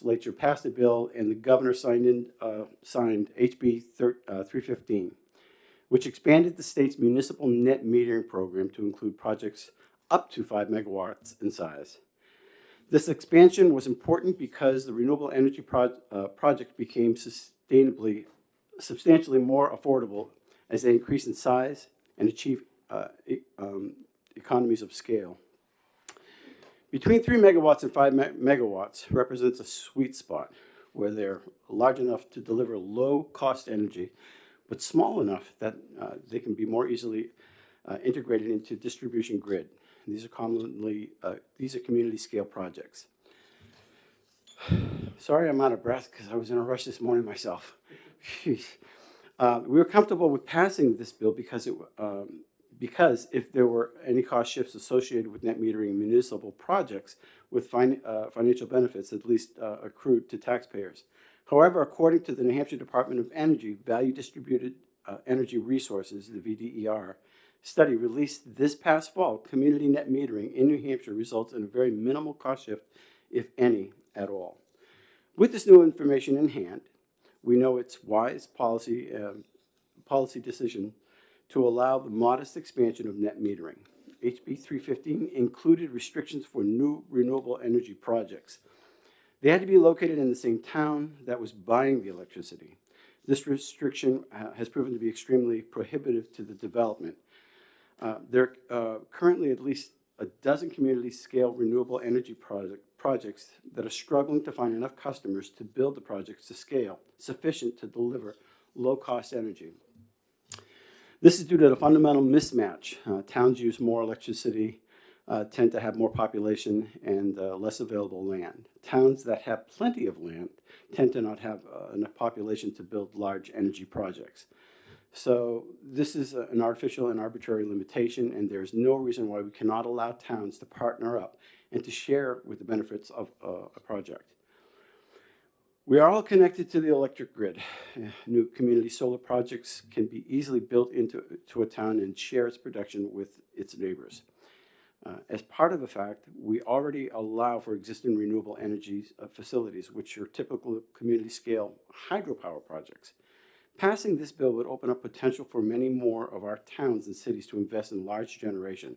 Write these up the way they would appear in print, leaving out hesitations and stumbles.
legislature passed a bill and the governor signed HB 315, which expanded the state's municipal net metering program to include projects up to 5 megawatts in size. This expansion was important because the renewable energy project became substantially more affordable as they increase in size and achieve economies of scale. Between 3 megawatts and 5 megawatts represents a sweet spot where they're large enough to deliver low-cost energy, but small enough that they can be more easily integrated into distribution grid. These are community scale projects. Sorry, I'm out of breath because I was in a rush this morning myself. We were comfortable with passing this bill because if there were any cost shifts associated with net metering in municipal projects with financial benefits at least accrued to taxpayers. However, according to the New Hampshire Department of Energy Value Distributed Energy Resources, the VDER, study released this past fall, community net metering in New Hampshire results in a very minimal cost shift, if any, at all. With this new information in hand, we know it's wise policy decision to allow the modest expansion of net metering. HB 315 included restrictions for new renewable energy projects. They had to be located in the same town that was buying the electricity. This restriction has proven to be extremely prohibitive to the development. There are currently at least a dozen community-scale renewable energy projects that are struggling to find enough customers to build the projects to scale sufficient to deliver low-cost energy. This is due to the fundamental mismatch. Towns use more electricity, tend to have more population and less available land. Towns that have plenty of land tend to not have enough population to build large energy projects. So this is an artificial and arbitrary limitation, and there's no reason why we cannot allow towns to partner up and to share with the benefits of a project. We are all connected to the electric grid. New community solar projects can be easily built into a town and share its production with its neighbors. As part of the fact, we already allow for existing renewable energy facilities, which are typical community scale hydropower projects. Passing this bill would open up potential for many more of our towns and cities to invest in large generation,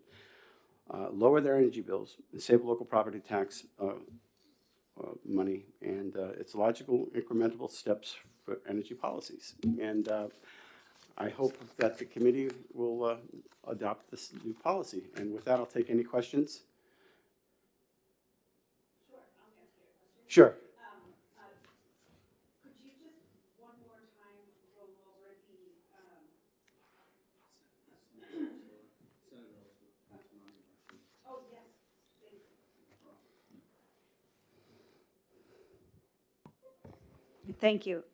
lower their energy bills, and save local property tax money, and it's logical, incremental steps for energy policies. And I hope that the committee will adopt this new policy. And with that, I'll take any questions. Sure, I'll answer your question. Sure. Could you just one more time roll over the oh yes, thank you. Thank you.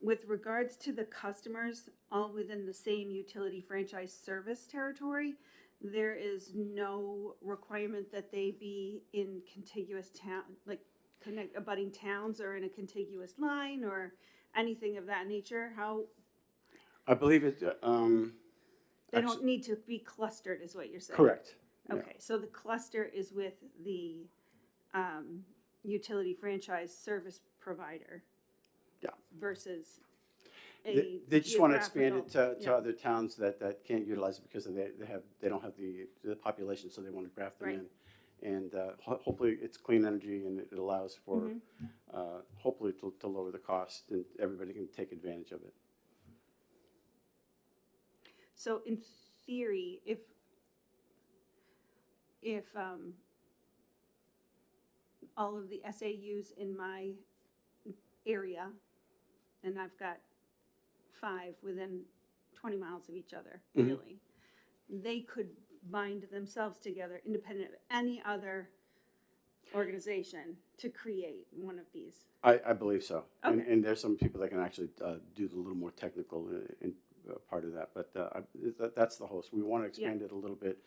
With regards to the customers, all within the same utility franchise service territory, there is no requirement that they be in contiguous town, like abutting towns or in a contiguous line or anything of that nature. How? I believe it. They don't need to be clustered, is what you're saying. Correct. Okay, yeah. so the cluster is with the utility franchise service provider. Yeah. Versus they just want to expand it to other towns that can't utilize it because they don't have the population, so they want to graft them in. And hopefully it's clean energy and it allows for hopefully to lower the cost and everybody can take advantage of it. So in theory, if all of the SAUs in my area, and I've got 5 within 20 miles of each other, really, they could bind themselves together independent of any other organization to create one of these. I believe so. Okay. And there's some people that can actually do the little more technical part of that, but that's the host. We want to expand it a little bit.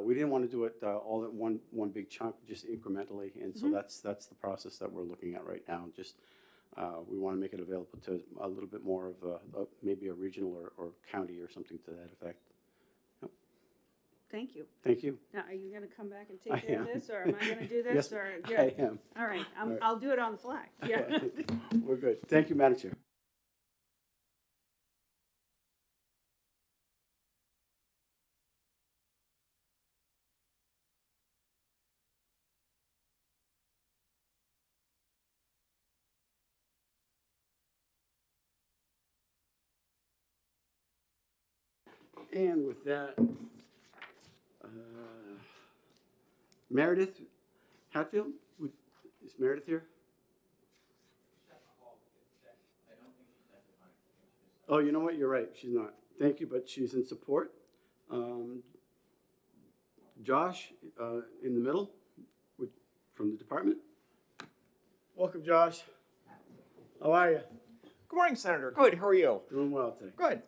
We didn't want to do it all at one big chunk, just incrementally, and so that's the process that we're looking at right now. Just we want to make it available to a little bit more of maybe a regional or county or something to that effect. Yep. Thank you. Thank you. Now, are you gonna come back and I take care of am. this, or am I gonna do Yes, this, or? I am. All right, All right. I'll do it on the fly, yeah. We're good. Thank you, Madam Chair. And with that, Meredith Hatfield, is Meredith here? Oh, you know what? You're right. She's not. Thank you, but she's in support. Josh, in the middle, from the department. Welcome, Josh. How are you? Good morning, Senator. Good. How are you? Doing well today. Good.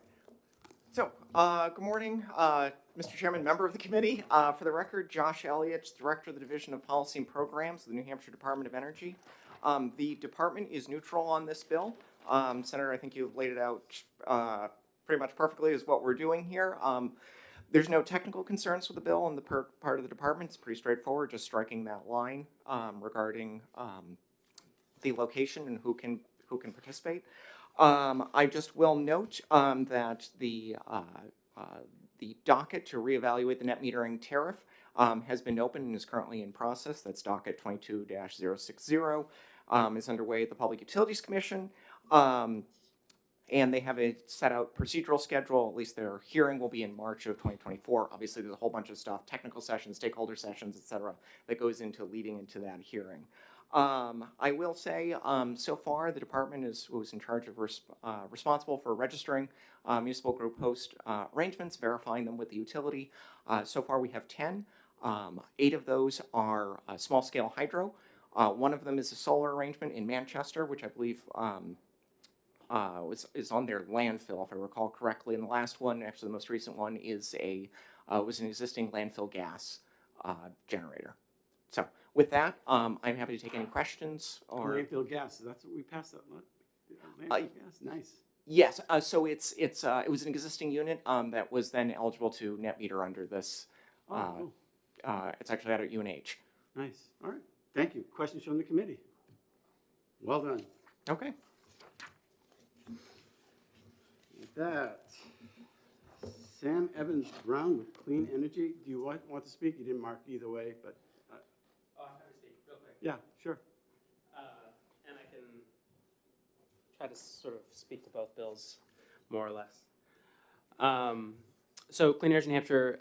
So, good morning, Mr. Chairman, member of the committee. For the record, Josh Elliott, Director of the Division of Policy and Programs of the New Hampshire Department of Energy. The department is neutral on this bill. Senator, I think you laid it out pretty much perfectly as what we're doing here. There's no technical concerns with the bill on the part of the department. It's pretty straightforward, just striking that line regarding the location and who can participate. I just will note that the docket to reevaluate the net metering tariff has been opened and is currently in process. That's docket 22-060. Is underway at the Public Utilities Commission. And they have a set out procedural schedule. At least their hearing will be in March of 2024. Obviously, there's a whole bunch of stuff, technical sessions, stakeholder sessions, et cetera, that goes into leading into that hearing. I will say, so far, the department was in charge of responsible for registering municipal group host arrangements, verifying them with the utility. So far, we have 10. 8 of those are small-scale hydro. One of them is a solar arrangement in Manchester, which I believe is on their landfill, if I recall correctly. And the last one, actually the most recent one, is was an existing landfill gas generator. So with that, I'm happy to take any questions. Or Landfill gas. That's what we passed that. Landfill gas. Nice. yes, so it was an existing unit that was then eligible to net meter under this. Oh, cool. It's actually out at UNH. Nice. All right. Thank you. Questions from the committee? Well done. Okay. With that, Sam Evans Brown with Clean Energy. Do you want to speak? You didn't mark either way, but. Oh, I'm happy to speak real quick. Yeah, sure. And I can try to sort of speak to both bills, more or less. So Clean Energy New Hampshire,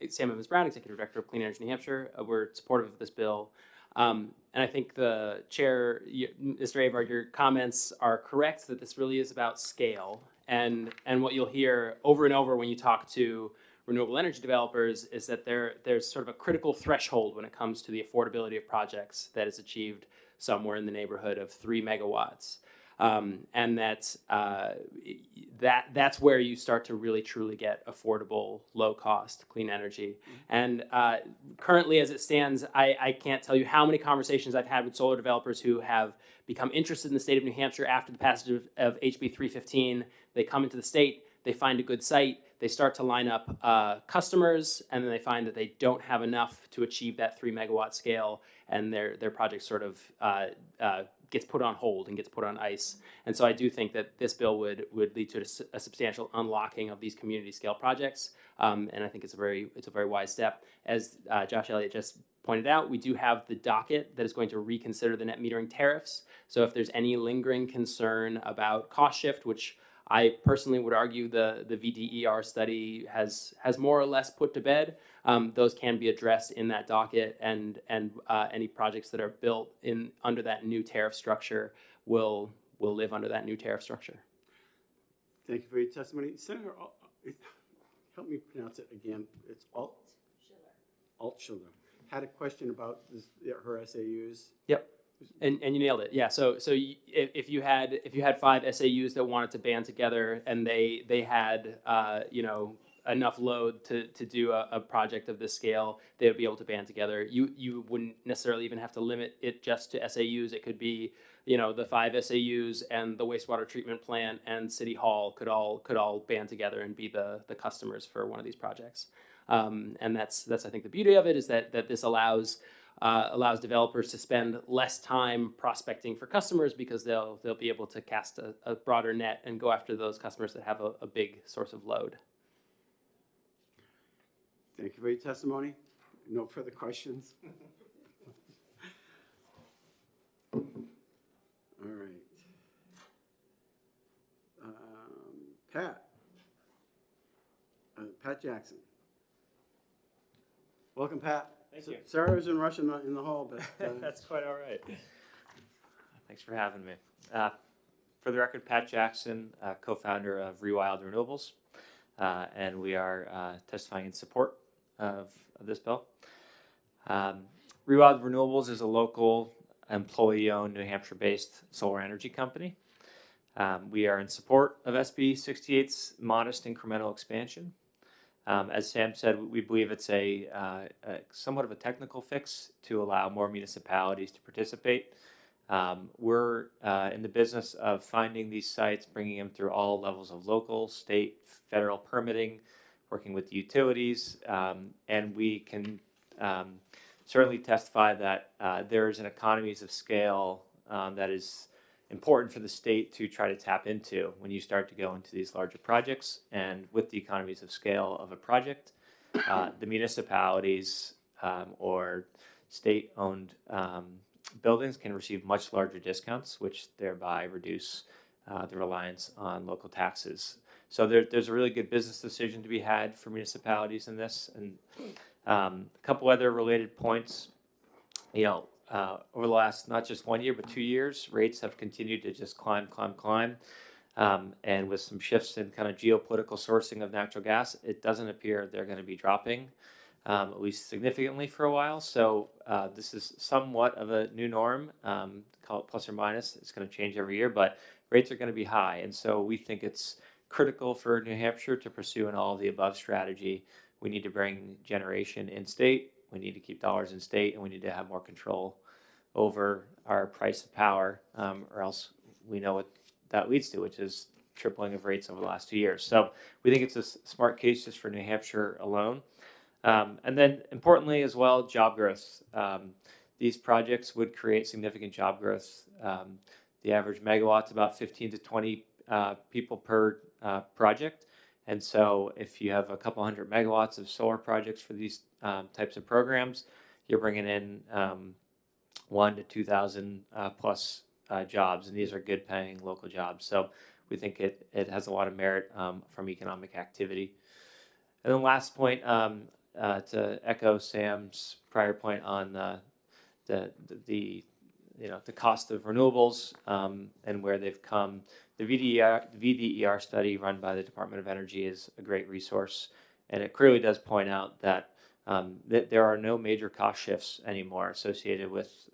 Sam Evans Brown, Executive Director of Clean Energy New Hampshire. We're supportive of this bill. And I think the chair, Mr. Avard, your comments are correct that this really is about scale. And what you'll hear over and over when you talk to renewable energy developers is that there's sort of a critical threshold when it comes to the affordability of projects that is achieved somewhere in the neighborhood of 3 megawatts. And that's where you start to really truly get affordable, low-cost, clean energy. And currently, as it stands, I can't tell you how many conversations I've had with solar developers who have become interested in the state of New Hampshire after the passage of HB 315. They come into the state, they find a good site, they start to line up customers, and then they find that they don't have enough to achieve that 3 megawatt scale, and their project sort of gets put on hold and gets put on ice. And so I do think that this bill would lead to a substantial unlocking of these community scale projects. And I think it's a very wise step. As Josh Elliott just pointed out, we do have the docket that is going to reconsider the net metering tariffs. So if there's any lingering concern about cost shift, which I personally would argue the VDER study has more or less put to bed, those can be addressed in that docket, and any projects that are built under that new tariff structure will live under that new tariff structure. Thank you for your testimony. Senator, help me pronounce it again. It's Altshuler. Had a question about her SAUs. Yep. And you nailed it. Yeah. So if you had 5 SAUs that wanted to band together and they had enough load to do a project of this scale, they would be able to band together. You wouldn't necessarily even have to limit it just to SAUs. It could be the 5 SAUs and the wastewater treatment plant and City Hall could all band together and be the customers for one of these projects. And that's I think the beauty of it is that this allows developers to spend less time prospecting for customers because they'll be able to cast a broader net and go after those customers that have a big source of load. Thank you for your testimony. No further questions? All right. Pat. Pat Jackson. Welcome, Pat. Thank you. Sarah was in rush in the hall, but That's quite all right. Thanks for having me. For the record, Pat Jackson, co-founder of Rewild Renewables, and we are testifying in support of this bill. Rewild Renewables is a local employee-owned New Hampshire-based solar energy company. We are in support of SB 68's modest incremental expansion. As Sam said, we believe it's a somewhat of a technical fix to allow more municipalities to participate. We're in the business of finding these sites, bringing them through all levels of local, state, federal permitting, working with the utilities, and we can certainly testify that there is an economies of scale that is important for the state to try to tap into when you start to go into these larger projects. And with the economies of scale of a project, the municipalities or state-owned buildings can receive much larger discounts, which thereby reduce the reliance on local taxes. So there's a really good business decision to be had for municipalities in this. And a couple other related points, over the last not just 1 year, but 2 years, rates have continued to just climb. And with some shifts in kind of geopolitical sourcing of natural gas, it doesn't appear they're going to be dropping, at least significantly for a while. So this is somewhat of a new norm, call it plus or minus. It's going to change every year, but rates are going to be high. And so we think it's critical for New Hampshire to pursue an all of the above strategy. We need to bring generation in state. We need to keep dollars in state, and we need to have more control over our price of power, or else we know what that leads to, which is tripling of rates over the last 2 years. So we think it's a smart case just for New Hampshire alone. And then importantly as well, job growth. These projects would create significant job growth. The average megawatt's about 15 to 20 people per project. And so if you have a couple hundred megawatts of solar projects for these types of programs, you're bringing in 1,000 to 2,000 plus jobs, and these are good paying local jobs. So we think it has a lot of merit from economic activity. And then last point, to echo Sam's prior point on the cost of renewables and where they've come. The VDER study run by the Department of Energy is a great resource, and it clearly does point out that there are no major cost shifts anymore associated with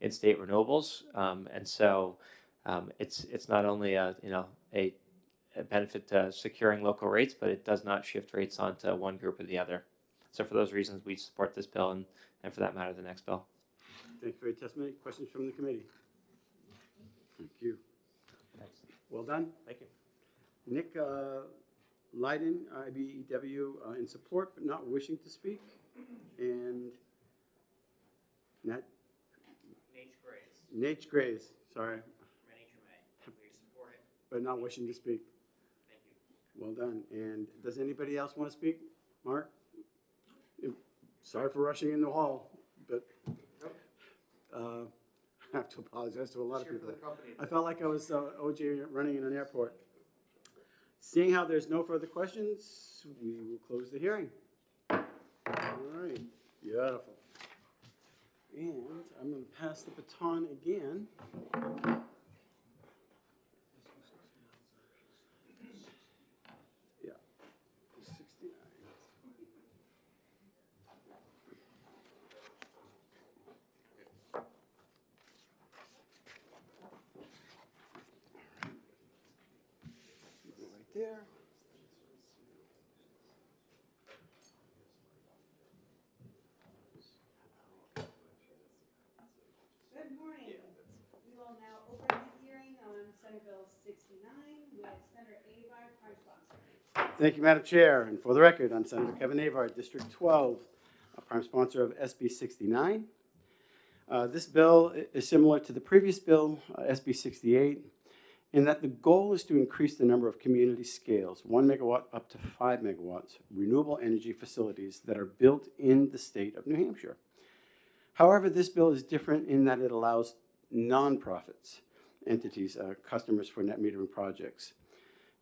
in-state renewables, and so it's not only a benefit to securing local rates, but it does not shift rates onto one group or the other. So for those reasons, we support this bill, and for that matter, the next bill. thank you for your testimony. Questions from the committee? Thank you. Thanks. Well done. Thank you. Nick Leiden, IBEW, in support but not wishing to speak. And Nate Grays, sorry, but not wishing to speak. Thank you. Well done. And does anybody else want to speak? Mark? Sorry for rushing in the hall, but I have to apologize to a lot of people. I felt like I was OJ running in an airport. Seeing how there's no further questions, we will close the hearing. All right, beautiful. And I'm going to pass the baton again. Yeah, 69. Right there. Good morning. We will now open the hearing on Senate Bill 69 with Senator Abar, prime sponsor. Thank you, Madam Chair. And for the record, I'm Senator Kevin Avard, District 12, a prime sponsor of SB 69. This bill is similar to the previous bill, SB 68, in that the goal is to increase the number of community scales, 1 megawatt up to 5 megawatts, renewable energy facilities that are built in the state of New Hampshire. However, this bill is different in that it allows nonprofits, entities, customers for net metering projects.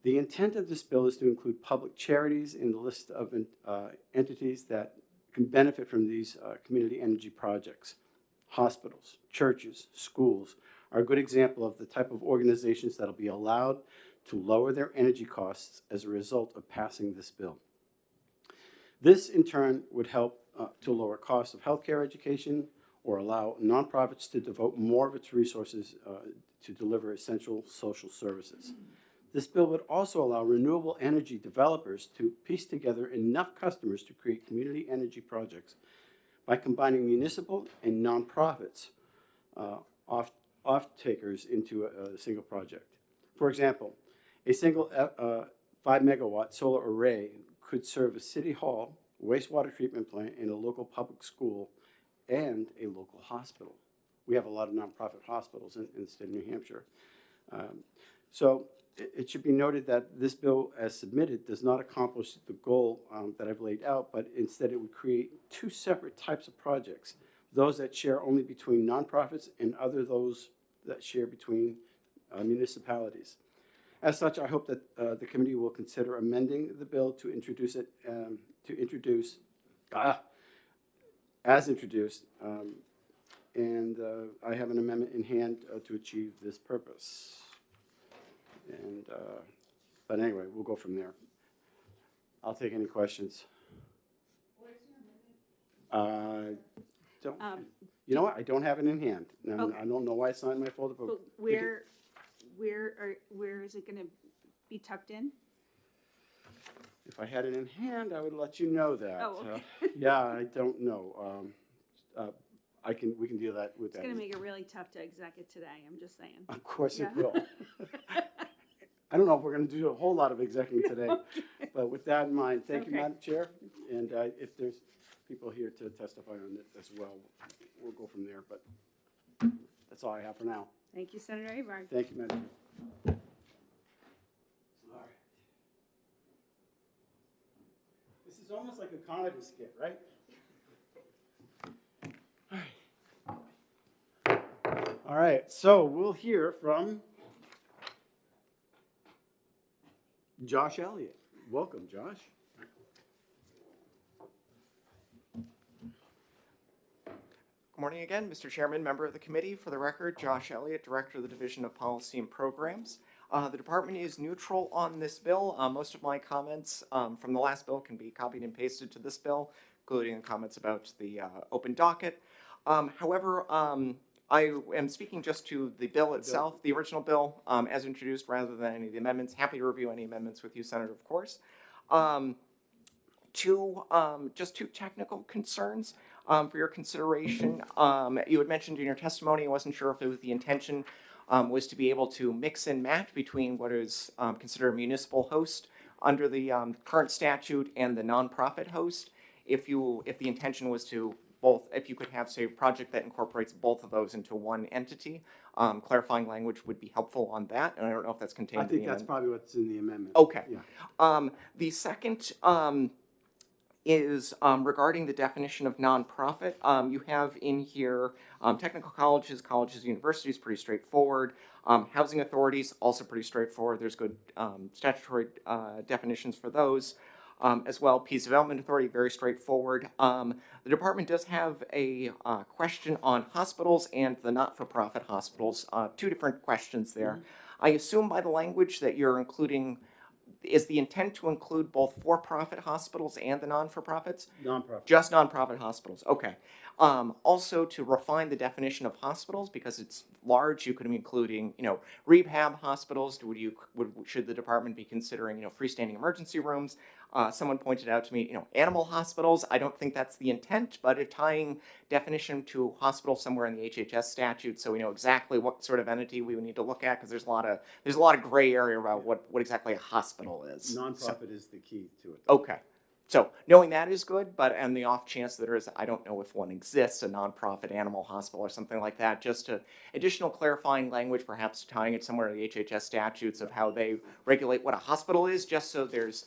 The intent of this bill is to include public charities in the list of entities that can benefit from these community energy projects. Hospitals, churches, schools are a good example of the type of organizations that will be allowed to lower their energy costs as a result of passing this bill. This, in turn, would help to lower costs of healthcare education or allow nonprofits to devote more of its resources to deliver essential social services. This bill would also allow renewable energy developers to piece together enough customers to create community energy projects by combining municipal and nonprofits off-takers into a single project. For example, a single 5 megawatt solar array could serve a city hall, wastewater treatment plant, and a local public school, and a local hospital. We have a lot of nonprofit hospitals in the state of New Hampshire. So it should be noted that this bill, as submitted, does not accomplish the goal that I've laid out, but instead it would create two separate types of projects, those that share only between nonprofits and those that share between municipalities. As such, I hope that the committee will consider amending the bill to introduce it, as introduced, and I have an amendment in hand to achieve this purpose. And, but anyway, we'll go from there. I'll take any questions. You know what? I don't have it in hand. Now, Okay. I don't know why it's not in my folder, but But where is it gonna be tucked in? if I had it in hand, I would let you know that. Oh, okay. Yeah, I don't know. We can deal that with It's that. gonna make it really tough to exec it today, I'm just saying. Of course it Yeah. will. I don't know if we're going to do a whole lot of executing today, but with that in mind, thank you, Okay. Madam Chair. And if there's people here to testify on it as well, we'll go from there. But that's all I have for now. Thank you, Senator Avard. Thank you, Madam Chair. All right. This is almost like a comedy skit, right? All right, so we'll hear from Josh Elliott. Welcome, Josh. Good morning again, Mr. Chairman, member of the committee. For the record, Josh Elliott, Director of the Division of Policy and Programs. The department is neutral on this bill. Most of my comments from the last bill can be copied and pasted to this bill, including the comments about the open docket. However, I am speaking just to the bill itself, the original bill, as introduced, rather than any of the amendments. Happy to review any amendments with you, Senator, of course. Just two technical concerns for your consideration. You had mentioned in your testimony, I wasn't sure if it was the intention was to be able to mix and match between what is considered a municipal host under the current statute and the nonprofit host. If the intention was to if you could have, say, a project that incorporates both of those into one entity, clarifying language would be helpful on that. And I don't know if that's contained I in think the that's amendment. probably what's in the amendment. Okay. Yeah. The second is regarding the definition of nonprofit. You have in here technical colleges, universities, pretty straightforward. Housing authorities, also pretty straightforward. There's good statutory definitions for those. As well, Peace Development Authority, very straightforward. The department does have a question on hospitals and the not-for-profit hospitals, two different questions there. I assume by the language that you're including, is the intent to include both for-profit hospitals and the non-for-profits? Nonprofit. Just nonprofit hospitals, okay. Also, to refine the definition of hospitals, because it's large, you could be including, rehab hospitals. Should the department be considering, freestanding emergency rooms? Someone pointed out to me, animal hospitals. I don't think that's the intent, but if tying definition to hospital somewhere in the HHS statute, so we know exactly what sort of entity we would need to look at, because there's a lot of gray area about what exactly a hospital is. So- Nonprofit is the key to it. Okay. So knowing that is good, but on the off chance that there is, I don't know if one exists, a nonprofit animal hospital or something like that, just to additional clarifying language, perhaps tying it somewhere to the HHS statutes of how they regulate what a hospital is, just so there's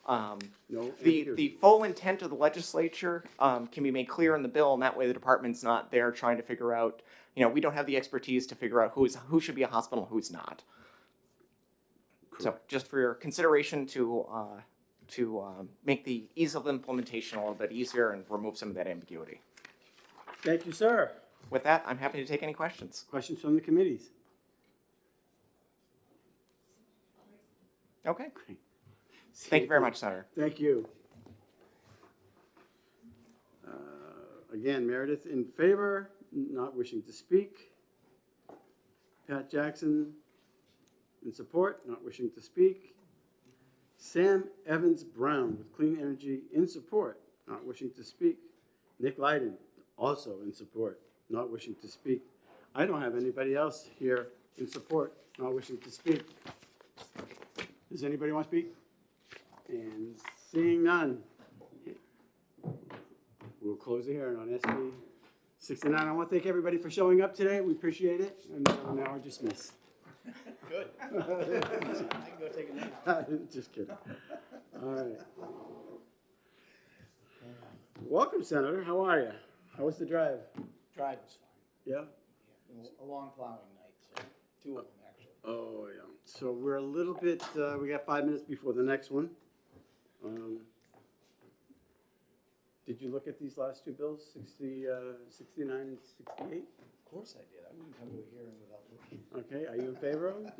No the ambiguity. full intent of the legislature can be made clear in the bill, and that way the department's not there trying to figure out, we don't have the expertise to figure out who should be a hospital and who's not. So just for your consideration to make the ease of implementation a little bit easier and remove some of that ambiguity. Thank you, sir. With that, I'm happy to take any questions. Questions from the committees? Okay. Thank you very much, Senator. Thank you. Again, Meredith in favor, not wishing to speak. Pat Jackson in support, not wishing to speak. Sam Evans Brown with Clean Energy in support, not wishing to speak. Nick Lyden also in support, not wishing to speak. I don't have anybody else here in support, not wishing to speak. Does anybody want to speak? And seeing none, we'll close the hearing on SB 69. I want to thank everybody for showing up today. We appreciate it. And now we're dismissed. Good. I can go take a nap. Just kidding. All right. Welcome, Senator. How are you? How was the drive? Drive was fine. Yeah? A long plowing night, so 2 of them actually. Oh, yeah. So we're a little bit, we got 5 minutes before the next one. Did you look at these last 2 bills, 69 and 68? Of course I did. I wouldn't come to a hearing without looking. Okay, are you in favor of them?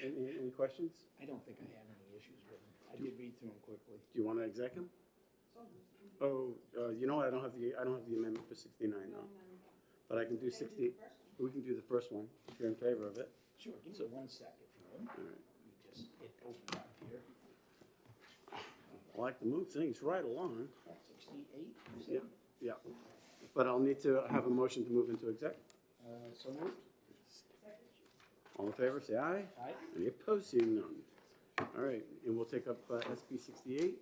Any questions? I don't think I have any issues with them. I did read through them quickly. Do you want to exec them? Oh, you know what? I don't have the amendment for 69 though. But I can do 60. We can do the first one if you're in favor of it. Sure, give me 1 sec if you would. All right. Let me just get opened up here. I like to move things right along. 68, you Yeah, said? yeah. But I'll need to have a motion to move into exec. So moved. All in favor, say aye. Aye. Any opposed, seeing none. All right, and we'll take up SB 68.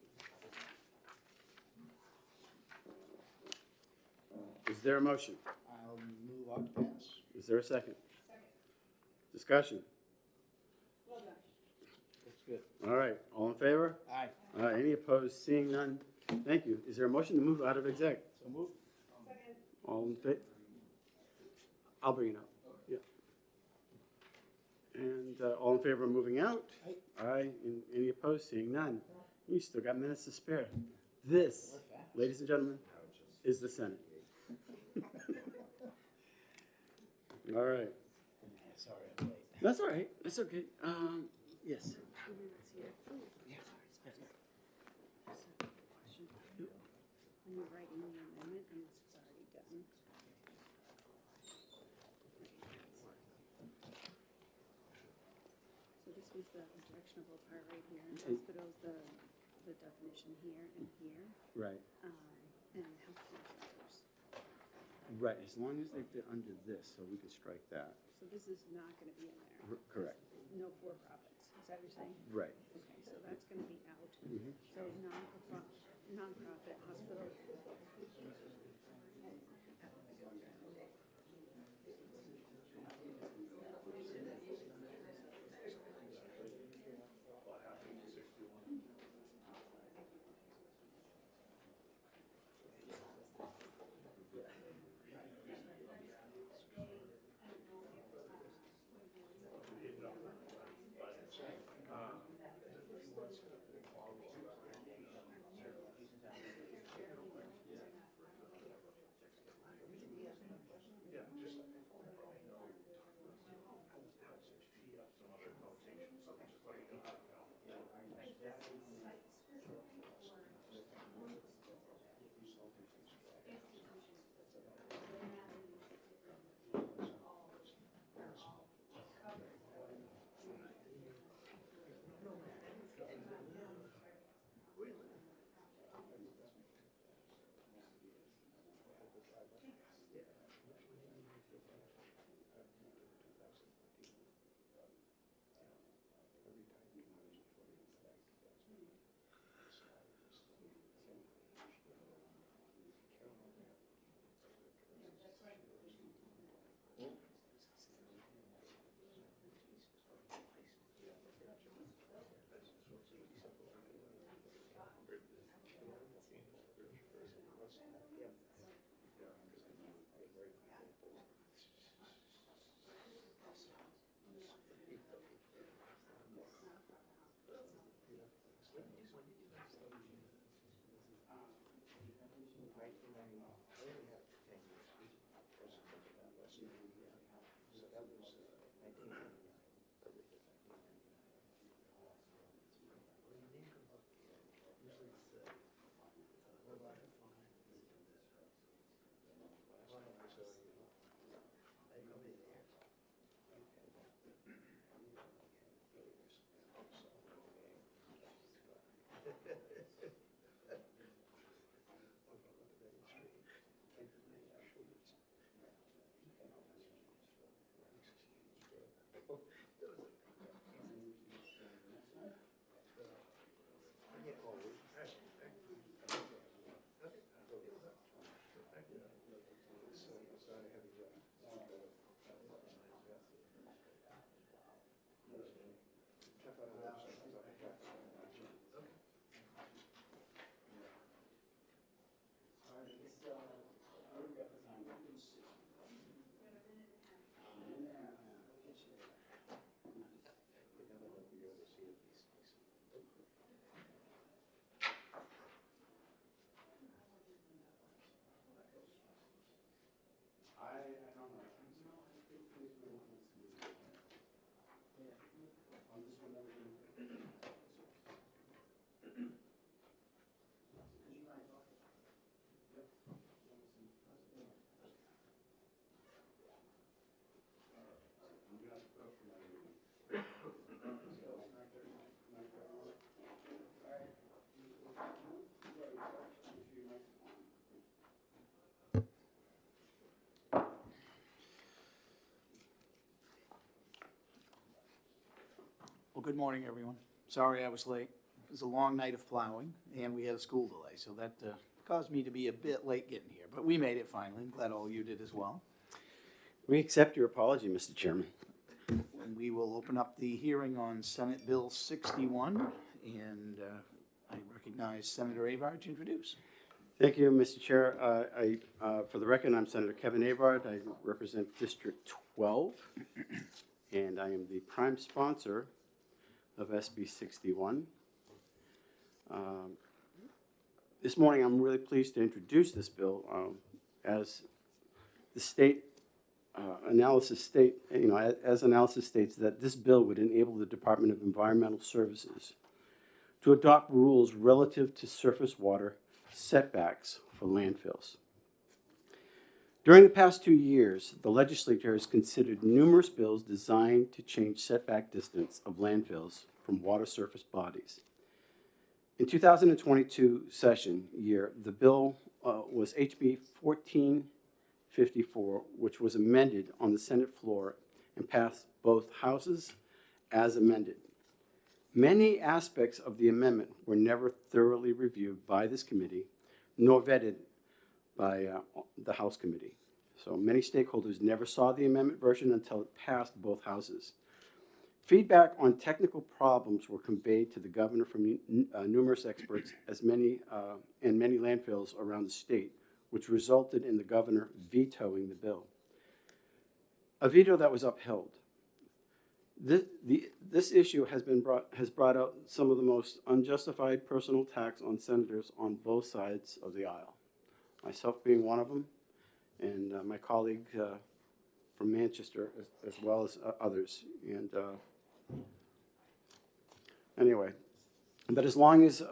Is there a motion? I'll move on to pass. Is there a second? Discussion. Looks good. All right, all in favor? Aye. Any opposed, seeing none? Thank you. Is there a motion to move out of exec? So moved. All in favor? I'll bring it up. Yeah. And all in favor of moving out? Aye. Aye. And any opposed? Seeing none. You still got minutes to spare. This, ladies and gentlemen, is the Senate. All right. Sorry, I'm late. That's all right. That's okay. Yes. When you're writing the amendment, unless it's already done. So this was the objectionable part right here, and hospitals, the definition here and here, Right. and healthcare centers. Right. As long as they fit under this, so we can strike that. So this is not gonna be in there. Correct. No for-profits, is that what you're saying? Right. Okay, so that's gonna be out. Mhm. So nonprofit hospital. Well, good morning, everyone. Sorry I was late. It was a long night of plowing, and we had a school delay, so that caused me to be a bit late getting here. But we made it finally. I'm glad all you did as well. We accept your apology, Mr. Chairman. And we will open up the hearing on Senate Bill 61, and I recognize Senator Avard to introduce. Thank you, Mr. Chair. For the record, I'm Senator Kevin Avard. I represent District 12, and I am the prime sponsor of SB 61. This morning, I'm really pleased to introduce this bill as the state analysis states that this bill would enable the Department of Environmental Services to adopt rules relative to surface water setbacks for landfills. During the past 2 years, the legislature has considered numerous bills designed to change setback distance of landfills from water surface bodies. In 2022 session year, the bill was HB 1454, which was amended on the Senate floor and passed both houses as amended. Many aspects of the amendment were never thoroughly reviewed by this committee, nor vetted by the House committee. So many stakeholders never saw the amendment version until it passed both houses. Feedback on technical problems were conveyed to the governor from numerous experts many landfills around the state, which resulted in the governor vetoing the bill. A veto that was upheld. This issue has brought out some of the most unjustified personal attacks on senators on both sides of the aisle. Myself being one of them, and my colleague from Manchester, as well as others. And anyway, but as long as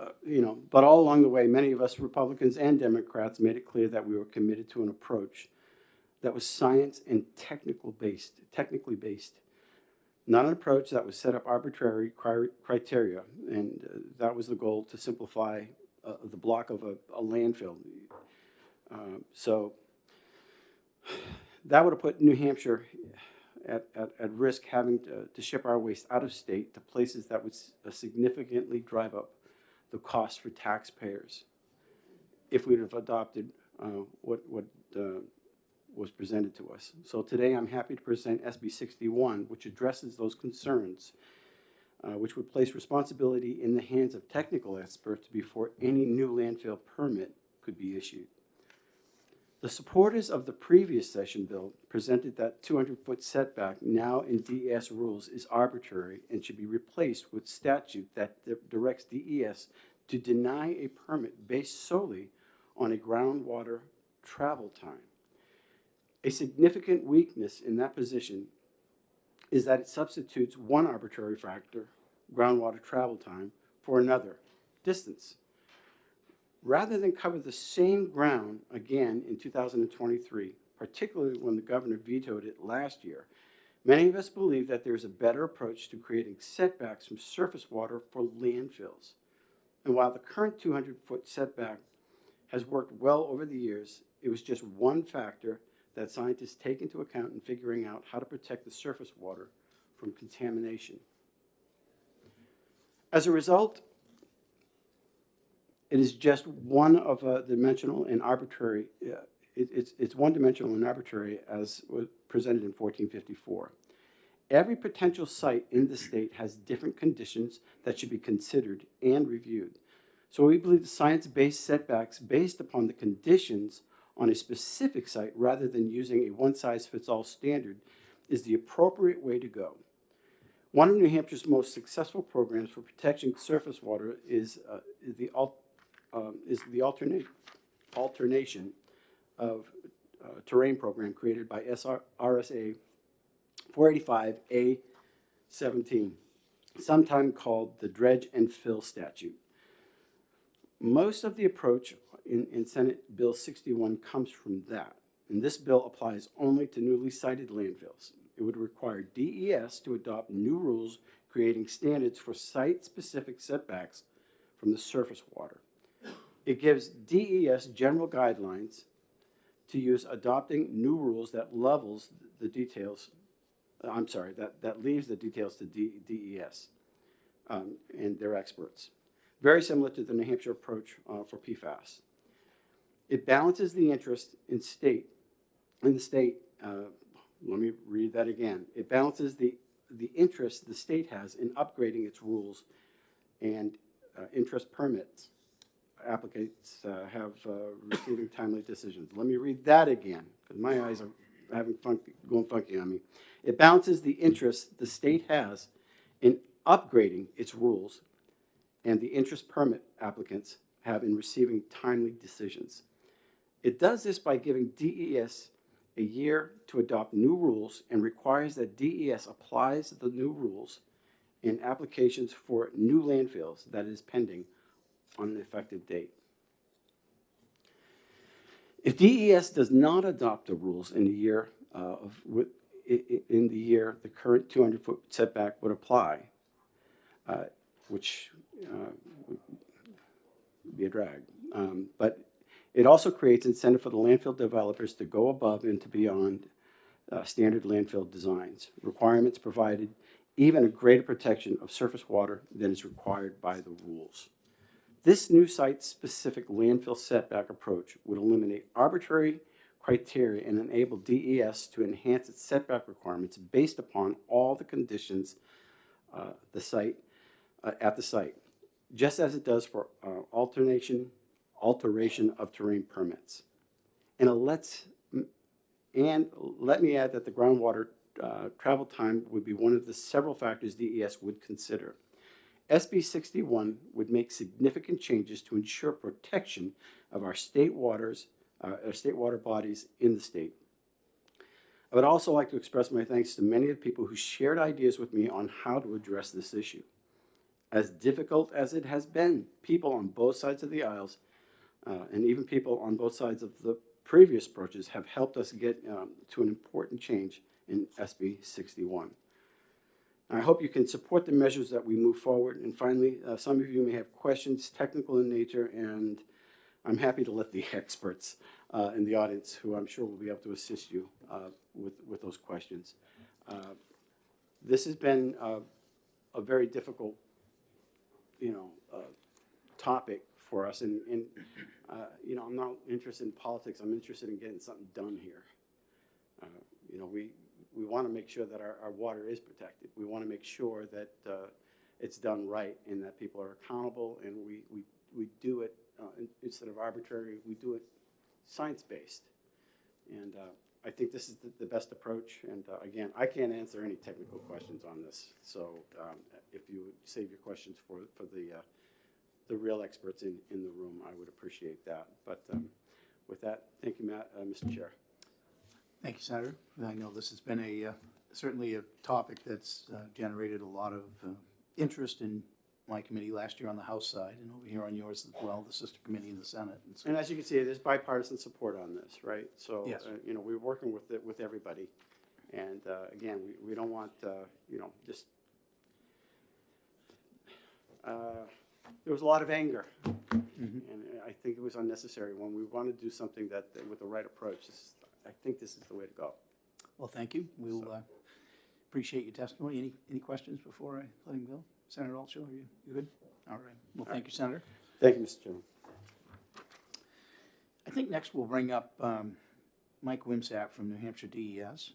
but all along the way, many of us Republicans and Democrats made it clear that we were committed to an approach that was science and technically based. Not an approach that would set up arbitrary criteria, and that was the goal, to simplify the block of a landfill. So that would have put New Hampshire at risk, having to ship our waste out of state to places that would significantly drive up the cost for taxpayers if we'd have adopted what was presented to us. So today I'm happy to present SB 61, which addresses those concerns, which would place responsibility in the hands of technical experts before any new landfill permit could be issued. The supporters of the previous session bill presented that 200-foot setback now in DES rules is arbitrary and should be replaced with statute that directs DES to deny a permit based solely on a groundwater travel time. A significant weakness in that position is that it substitutes one arbitrary factor, groundwater travel time, for another, distance. Rather than cover the same ground again in 2023, particularly when the governor vetoed it last year, many of us believe that there's a better approach to creating setbacks from surface water for landfills. And while the current 200-foot setback has worked well over the years, it was just one factor that scientists take into account in figuring out how to protect the surface water from contamination. As a result, it is just one of a dimensional and arbitrary, it's one-dimensional and arbitrary as was presented in 1454. Every potential site in the state has different conditions that should be considered and reviewed. So we believe the science-based setbacks based upon the conditions on a specific site rather than using a one-size-fits-all standard is the appropriate way to go. One of New Hampshire's most successful programs for protecting surface water is the alternation of terrain program created by RSA 485A17, sometime called the dredge and fill statute. Most of the approach in Senate Bill 61 comes from that, and this bill applies only to newly sited landfills. It would require DES to adopt new rules creating standards for site-specific setbacks from the surface water. It gives DES general guidelines to use adopting new rules that levels the details, that leaves the details to DES and their experts. Very similar to the New Hampshire approach for PFAS. It balances the interest in the state, let me read that again. It balances the interest the state has in upgrading its rules and interest permits applicants have receiving timely decisions. Let me read that again, because my eyes are going funky on me. It balances the interest the state has in upgrading its rules and the interest permit applicants have in receiving timely decisions. It does this by giving DES a year to adopt new rules and requires that DES applies the new rules in applications for new landfills that is pending on an effective date. If DES does not adopt the rules in the year the current 200-foot setback would apply, which would be a drag. But it also creates incentive for the landfill developers to go above and to beyond standard landfill designs. Requirements provided even a greater protection of surface water than is required by the rules. This new site-specific landfill setback approach would eliminate arbitrary criteria and enable DES to enhance its setback requirements based upon all the conditions at the site, just as it does for alteration of terrain permits. And let me add that the groundwater travel time would be one of the several factors DES would consider. SB 61 would make significant changes to ensure protection of our state water bodies in the state. I would also like to express my thanks to many of the people who shared ideas with me on how to address this issue. As difficult as it has been, people on both sides of the aisles and even people on both sides of the previous approaches have helped us get to an important change in SB 61. I hope you can support the measures that we move forward. And finally, some of you may have questions, technical in nature, and I'm happy to let the experts in the audience, who I'm sure will be able to assist you with those questions. This has been a very difficult, topic for us, and I'm not interested in politics. I'm interested in getting something done here. We want to make sure that our water is protected. We want to make sure that it's done right and that people are accountable, and we do it instead of arbitrary. We do it science-based. And I think this is the best approach. And again, I can't answer any technical questions on this. So if you would save your questions for the real experts in the room, I would appreciate that. But with that, thank you, Matt, Mr. Chair. Thank you, Senator. I know this has been certainly a topic that's generated a lot of interest in my committee last year on the House side, and over here on yours as well, the sister committee in the Senate. And so, And as you can see, there's bipartisan support on this, right? So, Yes. you know, we're working with everybody. And again, we don't want, you know, just, there was a lot of anger. And I think it was unnecessary when we want to do something that with the right approach. I think this is the way to go. well, thank you. We'll appreciate your testimony. Any questions before I let him go? Senator Altshuler, are you good? All right. Well, thank you, Senator. Thank you, Mr. Chairman. I think next we'll bring up Mike Wimsatt from New Hampshire DES.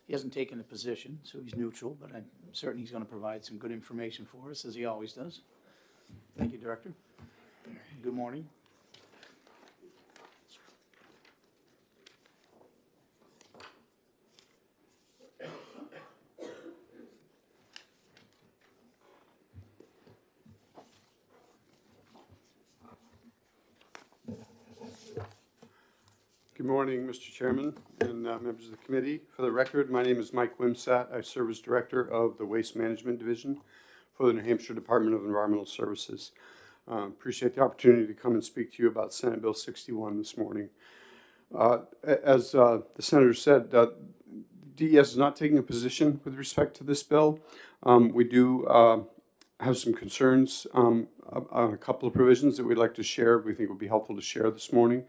He hasn't taken a position, so he's neutral, but I'm certain he's going to provide some good information for us, as he always does. Thank you, Director. Good morning. Good morning, Mr. Chairman and members of the committee. For the record, my name is Mike Wimsatt. I serve as Director of the Waste Management Division for the New Hampshire Department of Environmental Services. Appreciate the opportunity to come and speak to you about Senate Bill 61 this morning. As the Senator said, DES is not taking a position with respect to this bill. We do have some concerns on a couple of provisions that we'd like to share, we think would be helpful to share this morning.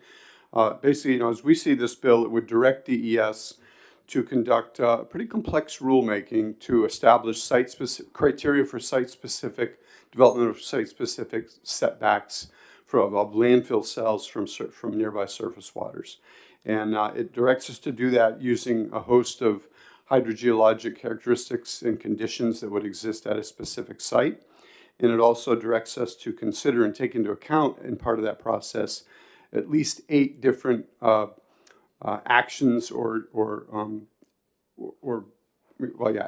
Basically, you know, as we see this bill, it would direct DES to conduct pretty complex rulemaking to establish site-specific criteria for site-specific development of site-specific setbacks of landfill cells from nearby surface waters. And it directs us to do that using a host of hydrogeologic characteristics and conditions that would exist at a specific site. And it also directs us to consider and take into account in part of that process at least 8 different actions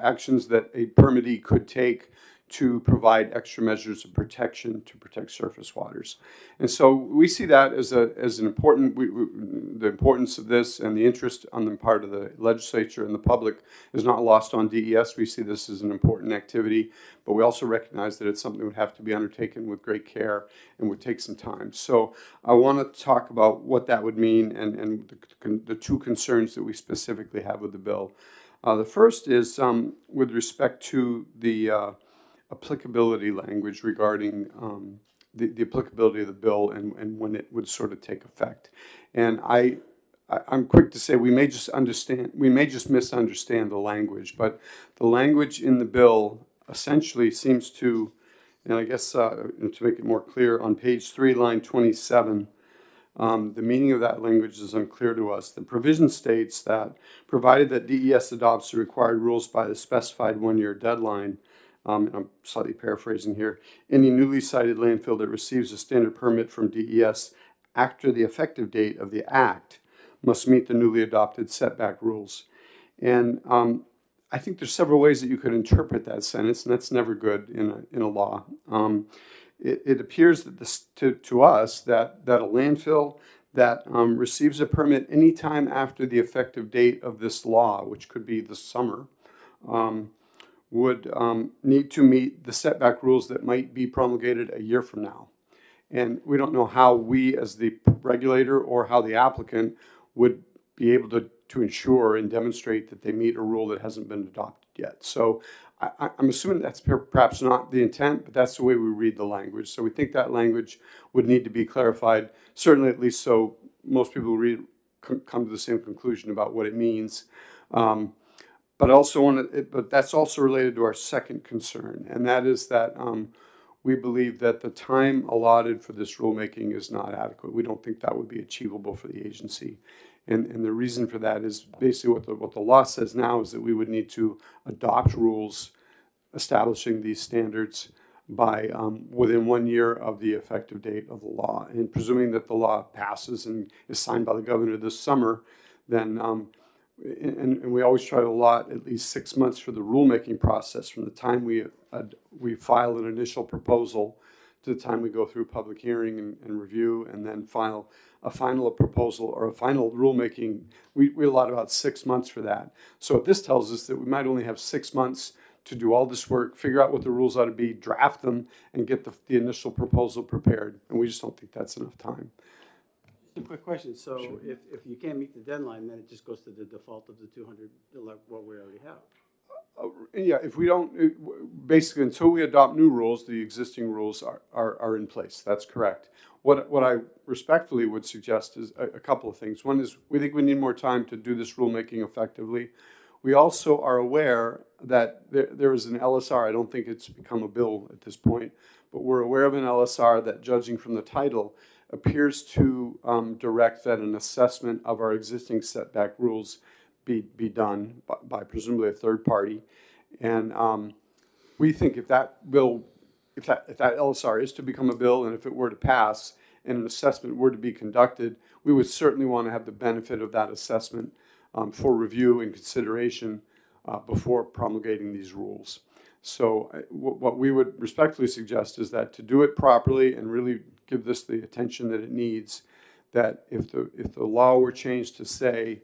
actions that a permittee could take to provide extra measures of protection to protect surface waters. And so we see that as an important, the importance of this and the interest on the part of the legislature and the public is not lost on DES. We see this as an important activity, but we also recognize that it's something that would have to be undertaken with great care and would take some time. So I want to talk about what that would mean and the 2 concerns that we specifically have with the bill. The first is with respect to the applicability language regarding the applicability of the bill and when it would sort of take effect. And I'm quick to say we may just misunderstand the language, but the language in the bill essentially seems to, and I guess to make it more clear, on page 3, line 27, the meaning of that language is unclear to us. The provision states that provided that DES adopts the required rules by the specified 1-year deadline, and I'm slightly paraphrasing here, any newly sited landfill that receives a standard permit from DES after the effective date of the act must meet the newly adopted setback rules. And I think there's several ways that you could interpret that sentence, and that's never good in a law. It appears that to us that a landfill that receives a permit anytime after the effective date of this law, which could be this summer, would need to meet the setback rules that might be promulgated a year from now. And we don't know how we as the regulator or how the applicant would be able to ensure and demonstrate that they meet a rule that hasn't been adopted yet. So I'm assuming that's perhaps not the intent, but that's the way we read the language. So we think that language would need to be clarified, certainly at least so most people who read come to the same conclusion about what it means. But that's also related to our second concern, and that is that we believe that the time allotted for this rulemaking is not adequate. We don't think that would be achievable for the agency. And the reason for that is basically what the law says now is that we would need to adopt rules establishing these standards by within 1 year of the effective date of the law. And presuming that the law passes and is signed by the governor this summer, then and we always try to allot at least 6 months for the rulemaking process from the time we file an initial proposal to the time we go through public hearing and review and then file a final proposal or a final rulemaking. We allot about 6 months for that. So this tells us that we might only have 6 months to do all this work, figure out what the rules ought to be, draft them, and get the initial proposal prepared. And we just don't think that's enough time. Just a quick question. So if you can't meet the deadline, then it just goes to the default of the 200, what we already have. Yeah, if we don't, basically until we adopt new rules, the existing rules are in place. That's correct. What I respectfully would suggest is a couple of things. One is we think we need more time to do this rulemaking effectively. We also are aware that there is an LSR. I don't think it's become a bill at this point, but we're aware of an LSR that, judging from the title, appears to direct that an assessment of our existing setback rules be done by presumably a third party. And we think if that bill, if that LSR is to become a bill, and if it were to pass and an assessment were to be conducted, we would certainly want to have the benefit of that assessment for review and consideration before promulgating these rules. So what we would respectfully suggest is that to do it properly and really give this the attention that it needs, that if the law were changed to say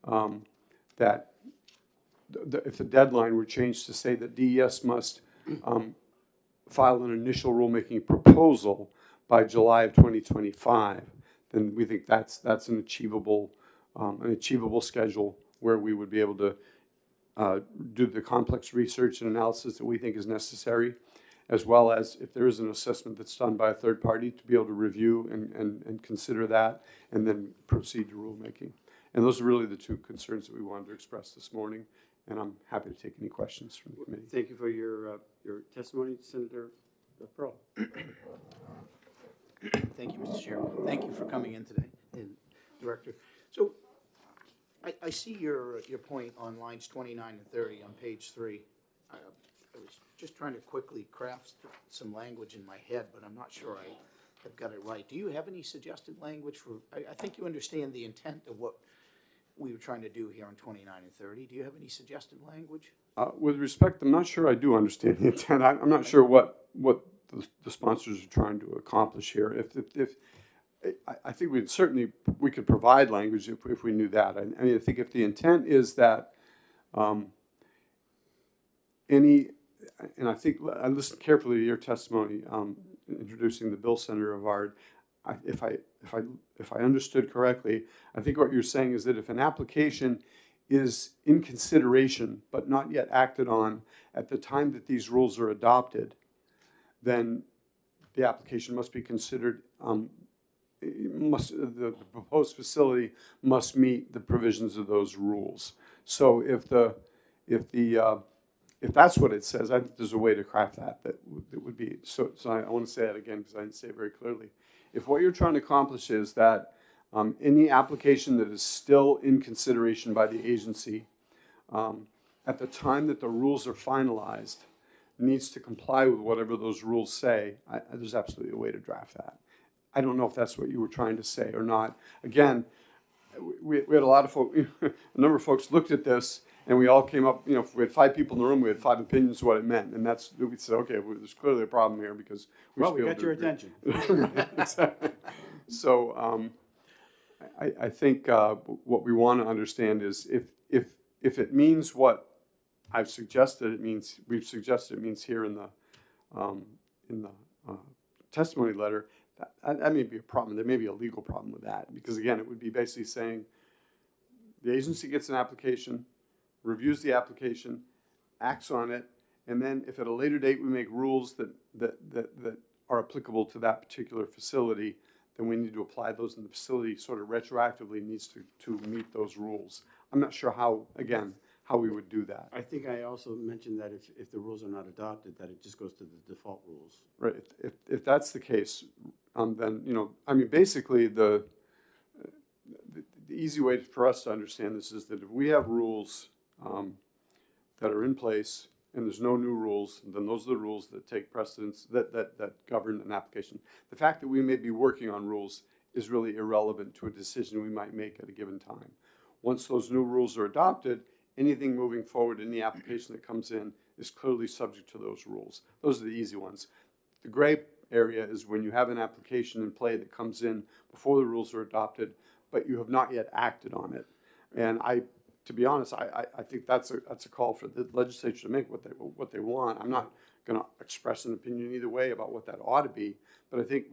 that if the deadline were changed to say that DES must file an initial rulemaking proposal by July of 2025, then we think that's an achievable schedule where we would be able to do the complex research and analysis that we think is necessary, as well as if there is an assessment that's done by a third party to be able to review and consider that and then proceed to rulemaking. And those are really the two concerns that we wanted to express this morning, and I'm happy to take any questions from the committee. Thank you for your testimony, Senator Pearl. Thank you, Mr. Chairman. Thank you for coming in today, and Director. So I see your point on lines 29 and 30 on page 3. I was just trying to quickly craft some language in my head, but I'm not sure I have got it right. Do you have any suggested language for, I think you understand the intent of what we were trying to do here on 29 and 30. Do you have any suggested language? With respect, I'm not sure I do understand the intent. I'm not sure what the sponsors are trying to accomplish here. I think we could provide language if we knew that. I mean, I think if the intent is that and I think I listened carefully to your testimony introducing the bill, Senator Avard. If I understood correctly, I think what you're saying is that if an application is in consideration but not yet acted on at the time that these rules are adopted, then the application must be considered. The proposed facility must meet the provisions of those rules. So if that's what it says, I think there's a way to craft that would be. So I want to say that again because I didn't say it very clearly. If what you're trying to accomplish is that any application that is still in consideration by the agency at the time that the rules are finalized needs to comply with whatever those rules say, there's absolutely a way to draft that. I don't know if that's what you were trying to say or not. Again, we had a lot of folks, a number of folks looked at this, and we all came up, if we had 5 people in the room, we had 5 opinions of what it meant. And we said, okay, well, there's clearly a problem here because we got your attention. Exactly. So I think what we want to understand is if it means what I've suggested, we've suggested it means here in the testimony letter, that may be a problem. There may be a legal problem with that because, again, it would be basically saying the agency gets an application, reviews the application, acts on it, and then if at a later date we make rules that are applicable to that particular facility, then we need to apply those, and the facility sort of retroactively needs to meet those rules. I'm not sure how we would do that. I think I also mentioned that if the rules are not adopted, that it just goes to the default rules. Right. If that's the case, then basically the easy way for us to understand this is that if we have rules that are in place and there's no new rules, then those are the rules that take precedence, that govern an application. The fact that we may be working on rules is really irrelevant to a decision we might make at a given time. Once those new rules are adopted, anything moving forward in the application that comes in is clearly subject to those rules. Those are the easy ones. The gray area is when you have an application in play that comes in before the rules are adopted, but you have not yet acted on it. And to be honest, I think that's a call for the legislature to make what they want. I'm not going to express an opinion either way about what that ought to be, but I think